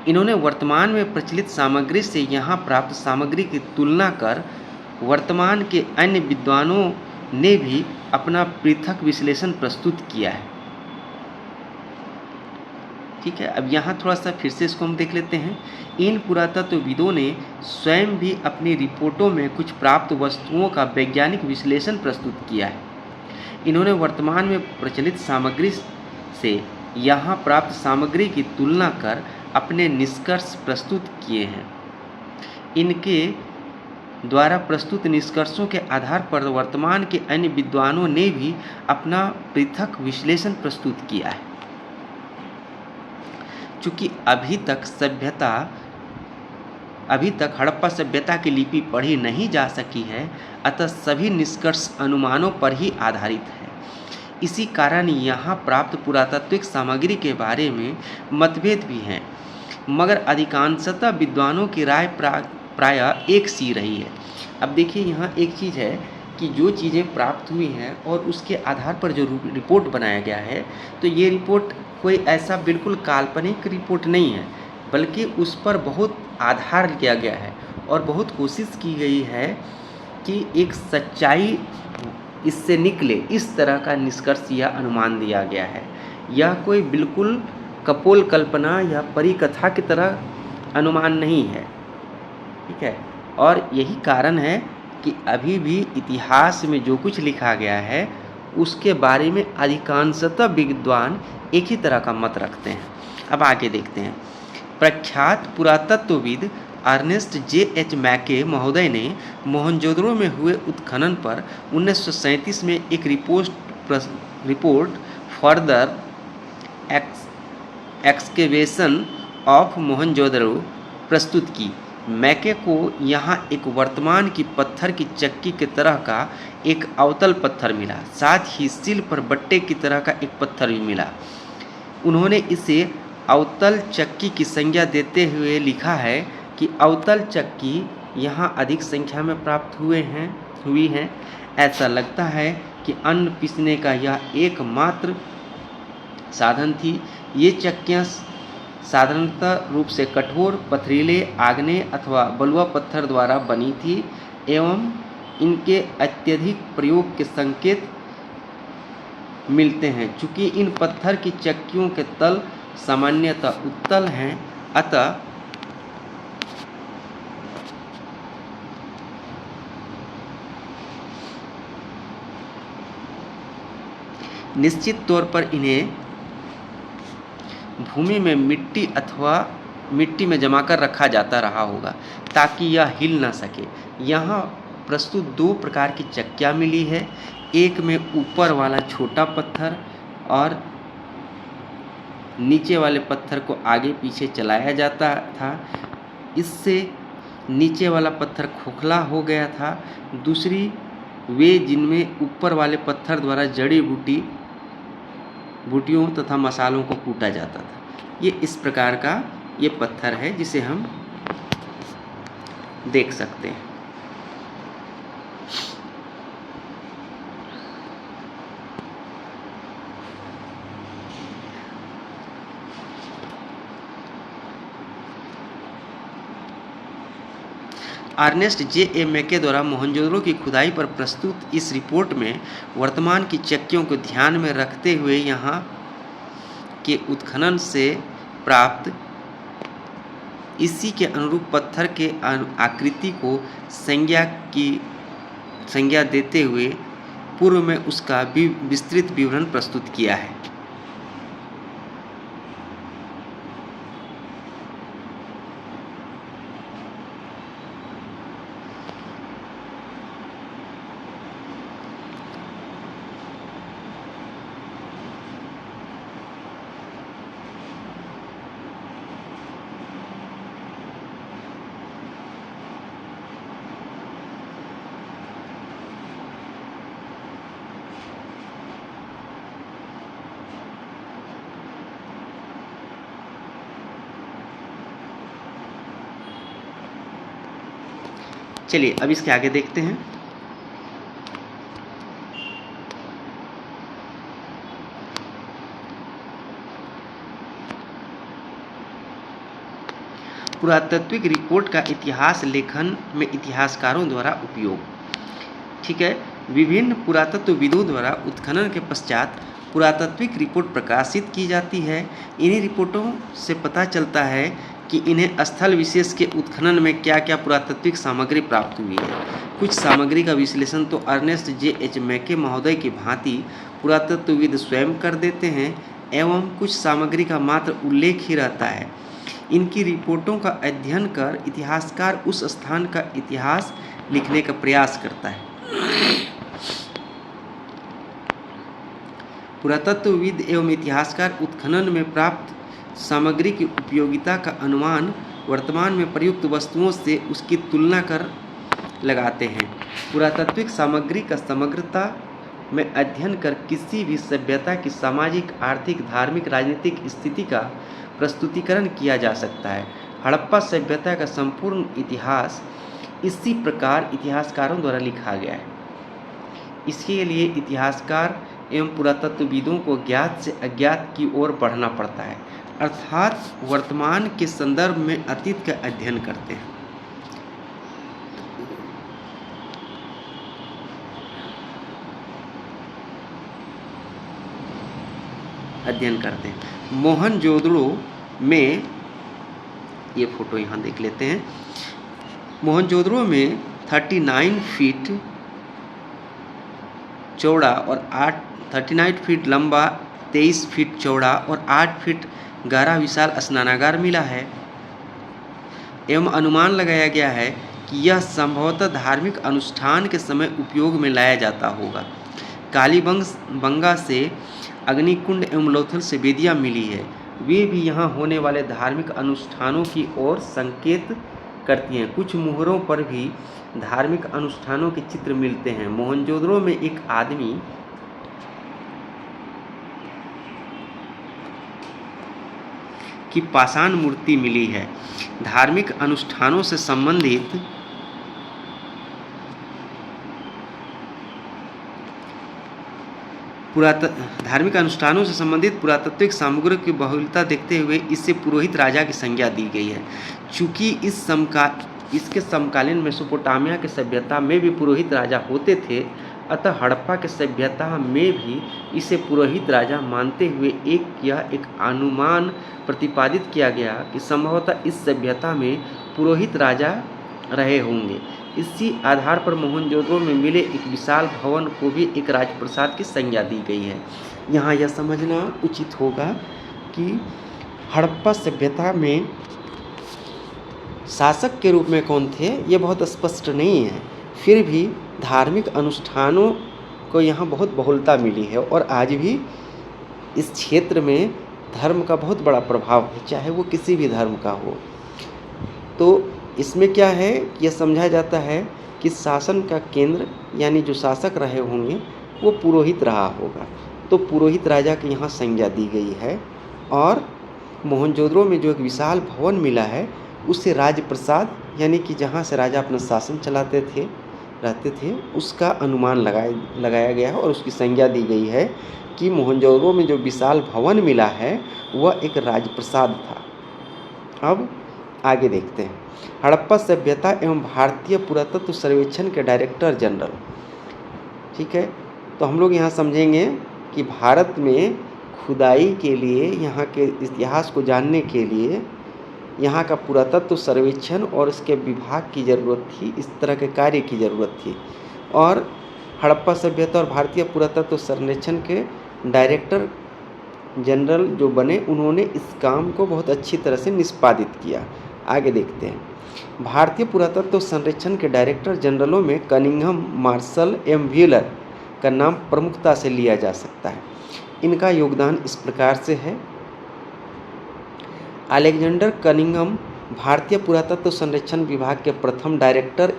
इन्होंने वर्तमान में प्रचलित सामग्री से यहाँ प्राप्त सामग्री की तुलना कर वर्तमान के अन्य विद्वानों ने भी अपना पृथक विश्लेषण प्रस्तुत किया है। ठीक है, अब यहाँ थोड़ा सा फिर से इसको हम देख लेते हैं। इन पुरातत्वविदों ने स्वयं भी अपनी रिपोर्टों में कुछ प्राप्त वस्तुओं का वैज्ञानिक विश्लेषण प्रस्तुत किया है। इन्होंने वर्तमान में प्रचलित सामग्री से यहाँ प्राप्त सामग्री की तुलना कर अपने निष्कर्ष प्रस्तुत किए हैं। इनके द्वारा प्रस्तुत निष्कर्षों के आधार पर वर्तमान के अन्य विद्वानों ने भी अपना पृथक विश्लेषण प्रस्तुत किया है। चूँकि अभी तक हड़प्पा सभ्यता की लिपि पढ़ी नहीं जा सकी है, अतः सभी निष्कर्ष अनुमानों पर ही आधारित है। इसी कारण यहाँ प्राप्त पुरातात्विक सामग्री के बारे में मतभेद भी हैं, मगर अधिकांशतः विद्वानों की राय प्रायः एक सी रही है। अब देखिए, यहाँ एक चीज़ है कि जो चीज़ें प्राप्त हुई हैं और उसके आधार पर जो रिपोर्ट बनाया गया है, तो ये रिपोर्ट कोई ऐसा बिल्कुल काल्पनिक रिपोर्ट नहीं है, बल्कि उस पर बहुत आधार किया गया है और बहुत कोशिश की गई है कि एक सच्चाई इससे निकले, इस तरह का निष्कर्ष या अनुमान दिया गया है। यह कोई बिल्कुल कपोल कल्पना या परिकथा की तरह अनुमान नहीं है। ठीक है, और यही कारण है कि अभी भी इतिहास में जो कुछ लिखा गया है उसके बारे में अधिकांशतः विद्वान एक ही तरह का मत रखते हैं। अब आगे देखते हैं। प्रख्यात पुरातत्वविद अर्नेस्ट J.H. मैके महोदय ने मोहनजोदड़ो में हुए उत्खनन पर 1937 में एक report further excavation of Mohenjodaro प्रस्तुत की। मैके को यहाँ एक वर्तमान की पत्थर की चक्की की तरह का एक अवतल पत्थर मिला, साथ ही सिल पर बट्टे की तरह का एक पत्थर भी मिला। उन्होंने इसे अवतल चक्की की संज्ञा देते हुए लिखा है कि अवतल चक्की यहाँ अधिक संख्या में प्राप्त हुई हैं। ऐसा लगता है कि अन्न पीसने का यह एकमात्र साधन थी। ये चक्कियाँ साधारणतः रूप से कठोर, पथरीले, आग्नेय अथवा बलुआ पत्थर द्वारा बनी थी एवं इनके अत्यधिक प्रयोग के संकेत मिलते हैं। चूँकि इन पत्थर की चक्कियों के तल सामान्यतः उत्तल हैं, अतः निश्चित तौर पर इन्हें भूमि में मिट्टी में जमाकर रखा जाता रहा होगा ताकि यह हिल ना सके। यहाँ प्रस्तुत दो प्रकार की चक्कियाँ मिली है। एक में ऊपर वाला छोटा पत्थर और नीचे वाले पत्थर को आगे पीछे चलाया जाता था, इससे नीचे वाला पत्थर खोखला हो गया था। दूसरी वे जिनमें ऊपर वाले पत्थर द्वारा जड़ी बूटियों तथा मसालों को कूटा जाता था। ये इस प्रकार का ये पत्थर है जिसे हम देख सकते हैं। Ernest J.A. मैके द्वारा मोहनजोदड़ो की खुदाई पर प्रस्तुत इस रिपोर्ट में वर्तमान की चक्कियों को ध्यान में रखते हुए यहाँ के उत्खनन से प्राप्त इसी के अनुरूप पत्थर के आकृति को संज्ञा देते हुए पूर्व में उसका विस्तृत विवरण प्रस्तुत किया है। चलिए अब इसके आगे देखते हैं। पुरातात्विक रिपोर्ट का इतिहास लेखन में इतिहासकारों द्वारा उपयोग। ठीक है, विभिन्न पुरातत्वविदों द्वारा उत्खनन के पश्चात पुरातात्विक रिपोर्ट प्रकाशित की जाती है। इन्हीं रिपोर्टों से पता चलता है कि इन्हें स्थल विशेष के उत्खनन में क्या क्या पुरातात्विक सामग्री प्राप्त हुई है। कुछ सामग्री का विश्लेषण तो अर्नेस्ट J.H. मैके महोदय की भांति पुरातत्वविद स्वयं कर देते हैं एवं कुछ सामग्री का मात्र उल्लेख ही रहता है। इनकी रिपोर्टों का अध्ययन कर इतिहासकार उस स्थान का इतिहास लिखने का प्रयास करता है। पुरातत्वविद एवं इतिहासकार उत्खनन में प्राप्त सामग्री की उपयोगिता का अनुमान वर्तमान में प्रयुक्त वस्तुओं से उसकी तुलना कर लगाते हैं। पुरातात्विक सामग्री का समग्रता में अध्ययन कर किसी भी सभ्यता की सामाजिक, आर्थिक, धार्मिक, राजनीतिक स्थिति का प्रस्तुतिकरण किया जा सकता है। हड़प्पा सभ्यता का संपूर्ण इतिहास इसी प्रकार इतिहासकारों द्वारा लिखा गया है। इसके लिए इतिहासकार एवं पुरातत्वविदों को ज्ञात से अज्ञात की ओर बढ़ना पड़ता है, अर्थात वर्तमान के संदर्भ में अतीत का अध्ययन करते हैं। मोहनजोदड़ो में ये फोटो यहाँ देख लेते हैं। मोहनजोदड़ो में 39 फीट चौड़ा और 39 फीट लंबा, 23 फीट चौड़ा और 8 फीट गहरा विशाल स्नानागार मिला है। एवं अनुमान लगाया गया है कि यह संभवतः धार्मिक अनुष्ठान के समय उपयोग में लाया जाता होगा। कालीबंगा से अग्निकुंड एवं लोथल से वेदियाँ मिली है, वे भी यहाँ होने वाले धार्मिक अनुष्ठानों की ओर संकेत करती हैं। कुछ मुहरों पर भी धार्मिक अनुष्ठानों के चित्र मिलते हैं। मोहनजोदड़ो में एक आदमी की पाषाण मूर्ति मिली है। धार्मिक अनुष्ठानों से संबंधित पुरातात्विक सामग्री की बहुलता देखते हुए इसे पुरोहित राजा की संज्ञा दी गई है। चूँकि इसके समकालीन मेसोपोटामिया की सभ्यता में भी पुरोहित राजा होते थे, अतः हड़प्पा की सभ्यता में भी इसे पुरोहित राजा मानते हुए एक अनुमान प्रतिपादित किया गया कि संभवतः इस सभ्यता में पुरोहित राजा रहे होंगे। इसी आधार पर मोहनजोदड़ो में मिले एक विशाल भवन को भी एक राजप्रसाद की संज्ञा दी गई है। यहाँ यह समझना उचित होगा कि हड़प्पा सभ्यता में शासक के रूप में कौन थे ये बहुत स्पष्ट नहीं है, फिर भी धार्मिक अनुष्ठानों को यहाँ बहुत बहुलता मिली है और आज भी इस क्षेत्र में धर्म का बहुत बड़ा प्रभाव है, चाहे वो किसी भी धर्म का हो। तो इसमें क्या है, यह समझा जाता है कि शासन का केंद्र यानी जो शासक रहे होंगे वो पुरोहित रहा होगा, तो पुरोहित राजा की यहाँ संज्ञा दी गई है। और मोहनजोदड़ो में जो एक विशाल भवन मिला है उसे राजप्रसाद यानी कि जहाँ से राजा अपना शासन चलाते थे रहते थे उसका अनुमान लगाया गया है और उसकी संज्ञा दी गई है कि मोहनजोदड़ो में जो विशाल भवन मिला है वह एक राजप्रसाद था। अब आगे देखते हैं। हड़प्पा सभ्यता एवं भारतीय पुरातत्व सर्वेक्षण के डायरेक्टर जनरल, ठीक है, तो हम लोग यहाँ समझेंगे कि भारत में खुदाई के लिए, यहाँ के इतिहास को जानने के लिए यहाँ का पुरातत्व सर्वेक्षण और इसके विभाग की ज़रूरत थी, इस तरह के कार्य की ज़रूरत थी। और हड़प्पा सभ्यता और भारतीय पुरातत्व सर्वेक्षण के डायरेक्टर जनरल जो बने, उन्होंने इस काम को बहुत अच्छी तरह से निष्पादित किया। आगे देखते हैं। भारतीय पुरातत्व संरक्षण के डायरेक्टर जनरलों में कनिंघम, मार्शल एवं व्हीलर का नाम प्रमुखता से लिया जा सकता है। इनका योगदान इस प्रकार से है। अलेक्जेंडर कनिंघम भारतीय पुरातत्व संरक्षण विभाग के प्रथम डायरेक्टर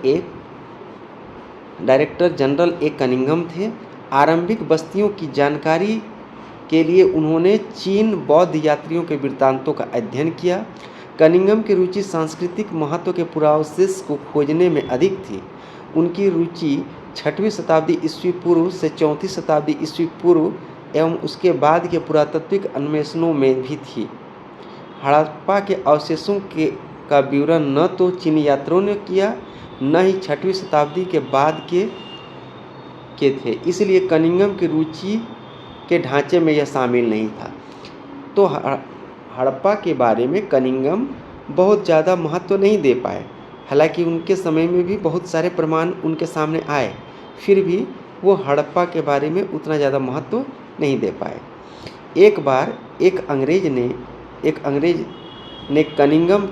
जनरल कनिंघम थे। आरंभिक बस्तियों की जानकारी के लिए उन्होंने चीन बौद्ध यात्रियों के वृत्तांतों का अध्ययन किया। कनिंघम की रुचि सांस्कृतिक महत्व के पुरावशेष को खोजने में अधिक थी। उनकी रुचि 6वीं शताब्दी ईस्वी पूर्व से 34वीं शताब्दी ईस्वी पूर्व एवं उसके बाद के पुरातात्विक अन्वेषणों में भी थी। हड़प्पा के अवशेषों का विवरण न तो चीनी यात्रियों ने किया, न ही 6वीं शताब्दी के बाद के थे, इसलिए कनिंघम की रुचि के ढांचे में यह शामिल नहीं था। तो हड़प्पा के बारे में कनिंघम बहुत ज़्यादा महत्व नहीं दे पाए। हालांकि उनके समय में भी बहुत सारे प्रमाण उनके सामने आए, फिर भी वो हड़प्पा के बारे में उतना ज़्यादा महत्व नहीं दे पाए। एक बार एक अंग्रेज ने कनिंघम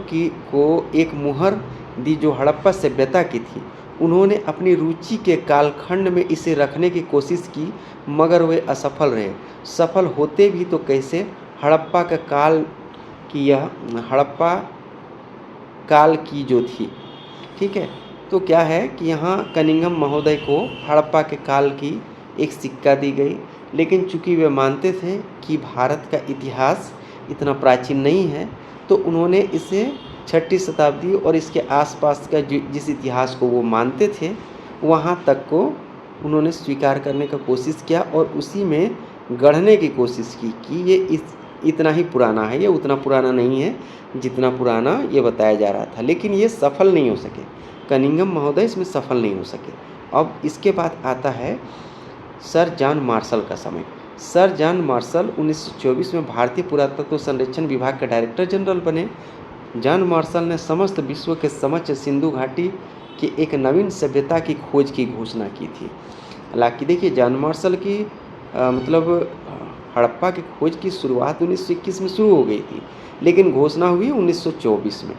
को एक मुहर दी जो हड़प्पा सभ्यता की थी। उन्होंने अपनी रुचि के कालखंड में इसे रखने की कोशिश की, मगर वे असफल रहे। सफल होते भी तो कैसे, हड़प्पा काल की जो थी, ठीक है। तो क्या है कि यहाँ कनिंघम महोदय को हड़प्पा के काल की एक सिक्का दी गई, लेकिन चूंकि वे मानते थे कि भारत का इतिहास इतना प्राचीन नहीं है, तो उन्होंने इसे 6वीं शताब्दी और इसके आसपास का जिस इतिहास को वो मानते थे वहाँ तक को उन्होंने स्वीकार करने का कोशिश किया और उसी में गढ़ने की कोशिश की कि ये इतना ही पुराना है, ये उतना पुराना नहीं है जितना पुराना ये बताया जा रहा था। लेकिन ये सफल नहीं हो सके, कनिंघम महोदय इसमें सफल नहीं हो सके। अब इसके बाद आता है सर जॉन मार्शल का समय। सर जॉन मार्शल 1924 में भारतीय पुरातत्व संरक्षण विभाग के डायरेक्टर जनरल बने। जॉन मार्शल ने समस्त विश्व के समक्ष सिंधु घाटी की एक नवीन सभ्यता की खोज की घोषणा की थी। हालांकि देखिए, जॉन मार्शल की हड़प्पा की खोज की शुरुआत 1921 में शुरू हो गई थी, लेकिन घोषणा हुई 1924 में,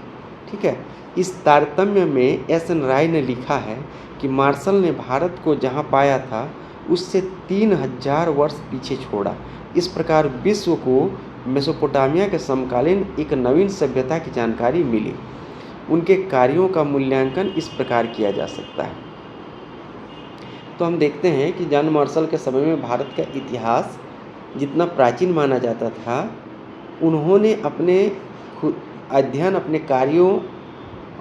ठीक है। इस तारतम्य में एस एन राय ने लिखा है कि मार्शल ने भारत को जहाँ पाया था उससे 3000 वर्ष पीछे छोड़ा। इस प्रकार विश्व को मेसोपोटामिया के समकालीन एक नवीन सभ्यता की जानकारी मिली। उनके कार्यों का मूल्यांकन इस प्रकार किया जा सकता है। तो हम देखते हैं कि जॉन मार्शल के समय में भारत का इतिहास जितना प्राचीन माना जाता था, उन्होंने अपने अध्ययन, अपने कार्यों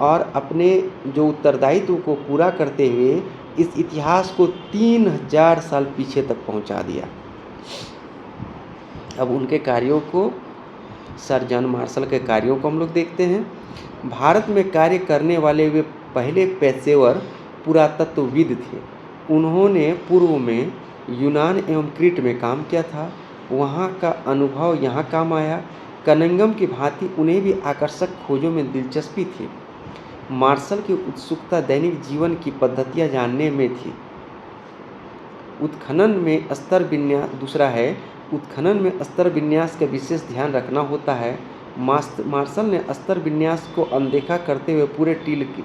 और अपने जो उत्तरदायित्व को पूरा करते हुए इस इतिहास को 3000 साल पीछे तक पहुंचा दिया। अब उनके कार्यों को, सर जॉन मार्शल के कार्यों को हम लोग देखते हैं। भारत में कार्य करने वाले वे पहले पेशेवर पुरातत्वविद थे। उन्होंने पूर्व में यूनान एवं क्रीट में काम किया था। वहाँ का अनुभव यहाँ काम आया। कनिंघम की भांति उन्हें भी आकर्षक खोजों में दिलचस्पी थी। मार्शल की उत्सुकता दैनिक जीवन की पद्धतियाँ जानने में थी। उत्खनन में स्तर विन्यास, दूसरा है उत्खनन में स्तर विन्यास का विशेष ध्यान रखना होता है। मार्शल ने स्तर विन्यास को अनदेखा करते हुए पूरे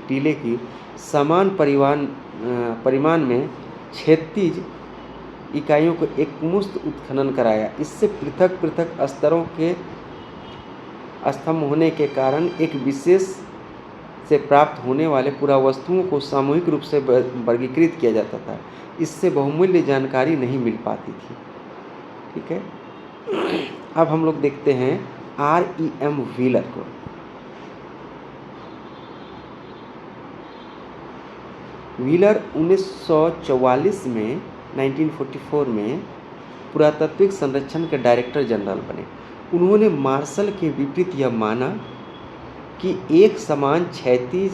टीले की समान परिमाण में 36 इकाइयों को एकमुश्त उत्खनन कराया। इससे पृथक पृथक स्तरों के स्तंभ होने के कारण एक विशेष से प्राप्त होने वाले पुरावस्तुओं को सामूहिक रूप से वर्गीकृत किया जाता था। इससे बहुमूल्य जानकारी नहीं मिल पाती थी। ठीक है, अब हम लोग देखते हैं R.E.M. व्हीलर को। व्हीलर 1944 में 1944 में पुरातात्विक संरक्षण के डायरेक्टर जनरल बने। उन्होंने मार्शल के विपरीत यह माना कि एक समान 36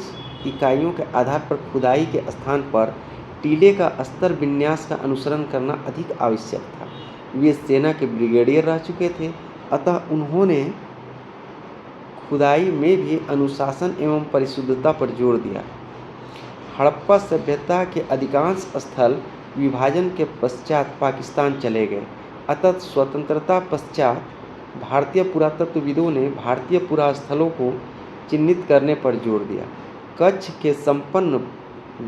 इकाइयों के आधार पर खुदाई के स्थान पर टीले का स्तर विन्यास का अनुसरण करना अधिक आवश्यक था। वे सेना के ब्रिगेडियर रह चुके थे, अतः उन्होंने खुदाई में भी अनुशासन एवं परिशुद्धता पर जोर दिया। हड़प्पा सभ्यता के अधिकांश स्थल विभाजन के पश्चात पाकिस्तान चले गए, अतः स्वतंत्रता पश्चात भारतीय पुरातत्वविदों ने भारतीय पुरास्थलों को चिन्हित करने पर जोर दिया। कच्छ के संपन्न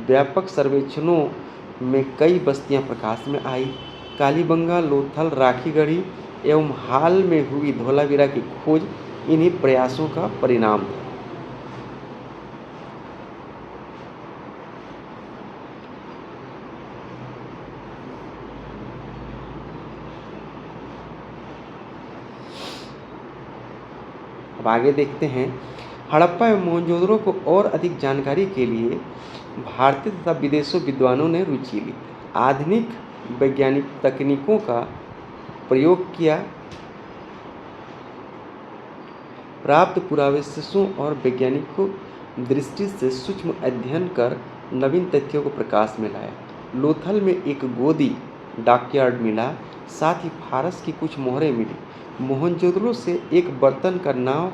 व्यापक सर्वेक्षणों में कई बस्तियां प्रकाश में आई। कालीबंगा, लोथल, राखीगढ़ी एवं हाल में हुई धोलावीरा की खोज इन्हीं प्रयासों का परिणाम था। अब आगे देखते हैं। हड़प्पा एवं मोहनजोदड़ो को और अधिक जानकारी के लिए भारतीय तथा विदेशों विद्वानों ने रुचि ली। आधुनिक वैज्ञानिक तकनीकों का प्रयोग किया। प्राप्त पुरावशेषों और वैज्ञानिकों दृष्टि से सूक्ष्म अध्ययन कर नवीन तथ्यों को प्रकाश में लाया। लोथल में एक गोदी डॉकयार्ड मिला, साथ ही फारस की कुछ मोहरें मिली। मोहनजोदड़ो से एक बर्तन का नाव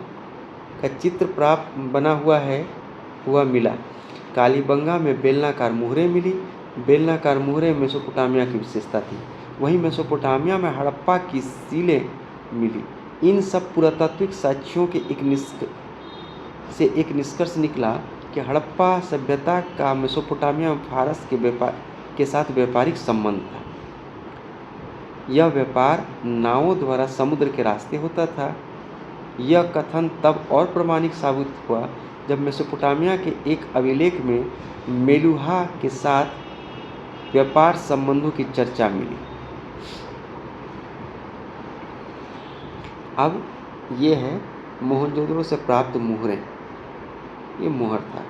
का चित्र प्राप्त बना हुआ मिला। कालीबंगा में बेलनाकार मोहरें मिली। बेलनाकार मोहरें मेसोपोटामिया की विशेषता थी। वहीं मेसोपोटामिया में हड़प्पा की सीलें मिली। इन सब पुरातात्विक साक्ष्यों के एक निष्कर्ष निकला कि हड़प्पा सभ्यता का मेसोपोटामिया में फारस के साथ व्यापारिक संबंध था। यह व्यापार नावों द्वारा समुद्र के रास्ते होता था। यह कथन तब और प्रमाणिक साबित हुआ जब मेसोपोटामिया के एक अभिलेख में मेलुहा के साथ व्यापार संबंधों की चर्चा मिली। अब ये है मोहनजोदड़ो से प्राप्त मोहरें। ये मोहर था।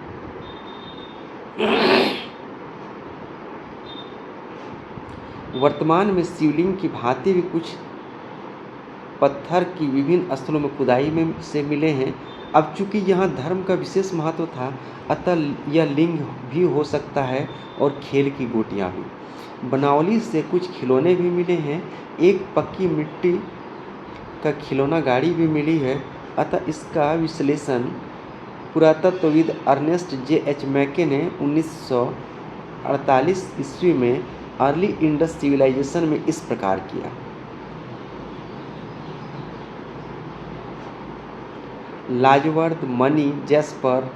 वर्तमान में शिवलिंग की भांति भी कुछ पत्थर की विभिन्न स्थलों में खुदाई में से मिले हैं। अब चूंकि यहाँ धर्म का विशेष महत्व था, अतः यह लिंग भी हो सकता है और खेल की गोटियाँ भी। बनावली से कुछ खिलौने भी मिले हैं। एक पक्की मिट्टी का खिलौना गाड़ी भी मिली है। अतः इसका विश्लेषण पुरातत्वविद अर्नेस्ट J.H. मैके ने 1948 ईस्वी में अर्ली इंडस सिविलाइजेशन में इस प्रकार किया। लाजवर्द, मनी, जैस्पर,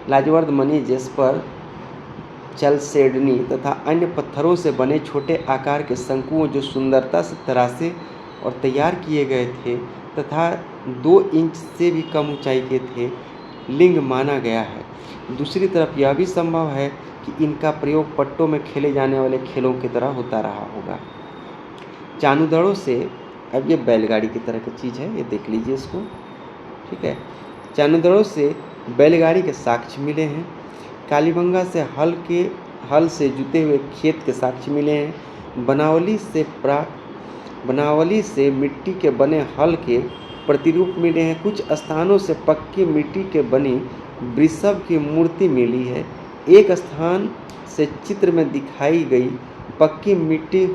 लाजवर्द मणि, जेस्पर, चलसेडनी तथा अन्य पत्थरों से बने छोटे आकार के शंकुओं जो सुंदरता से तरासे और तैयार किए गए थे तथा 2 इंच से भी कम ऊंचाई के थे, लिंग माना गया है। दूसरी तरफ यह भी संभव है कि इनका प्रयोग पट्टों में खेले जाने वाले खेलों की तरह होता रहा होगा। चानुदड़ों से, अब ये बैलगाड़ी की तरह की चीज़ है, ये देख लीजिए इसको, ठीक है। चानुदड़ों से बैलगाड़ी के साक्ष्य मिले हैं। कालीबंगा से हल से जुते हुए खेत के साक्ष्य मिले हैं। बनावली से मिट्टी के बने हल के प्रतिरूप मिले हैं। कुछ स्थानों से पक्की मिट्टी के बनी वृषभ की मूर्ति मिली है। एक स्थान से चित्र में दिखाई गई पक्की मिट्टी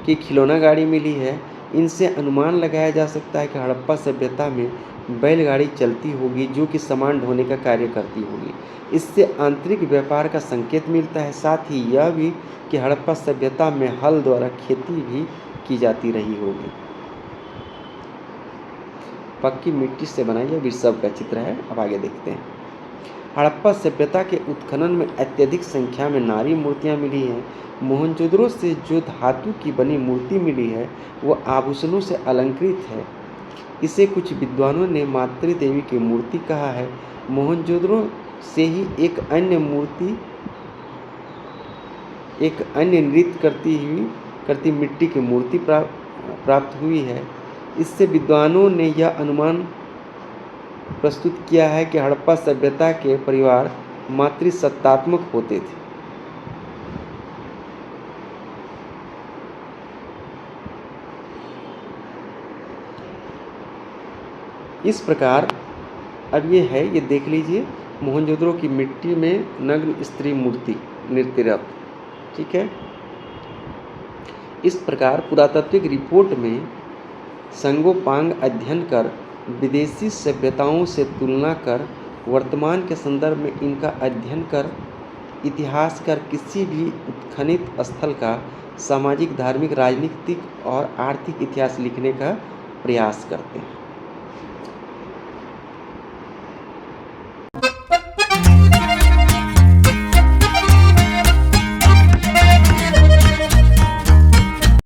की खिलौना गाड़ी मिली है। इनसे अनुमान लगाया जा सकता है कि हड़प्पा सभ्यता में बैलगाड़ी चलती होगी जो कि सामान ढोने का कार्य करती होगी। इससे आंतरिक व्यापार का संकेत मिलता है। साथ ही यह भी कि हड़प्पा सभ्यता में हल द्वारा खेती भी की जाती रही होगी। पक्की मिट्टी से बनाई यह वृषभ का चित्र है। अब आगे देखते हैं। हड़प्पा सभ्यता के उत्खनन में अत्यधिक संख्या में नारी मूर्तियां मिली हैं। मोहनजोदड़ो से जो धातु की बनी मूर्ति मिली है वह आभूषणों से अलंकृत है। इसे कुछ विद्वानों ने मातृ देवी की मूर्ति कहा है। मोहनजोदड़ो से ही एक अन्य नृत्य करती मिट्टी की मूर्ति प्राप्त हुई है। इससे विद्वानों ने यह अनुमान प्रस्तुत किया है कि हड़प्पा सभ्यता के परिवार मातृसत्तात्मक होते थे। इस प्रकार अब ये है, ये देख लीजिए, मोहनजोदड़ो की मिट्टी में नग्न स्त्री मूर्ति नृत्यरत, ठीक है। इस प्रकार पुरातात्विक रिपोर्ट में संगोपांग अध्ययन कर, विदेशी सभ्यताओं से तुलना कर, वर्तमान के संदर्भ में इनका अध्ययन कर, इतिहासकार किसी भी उत्खनित स्थल का सामाजिक, धार्मिक, राजनीतिक और आर्थिक इतिहास लिखने का प्रयास करते हैं।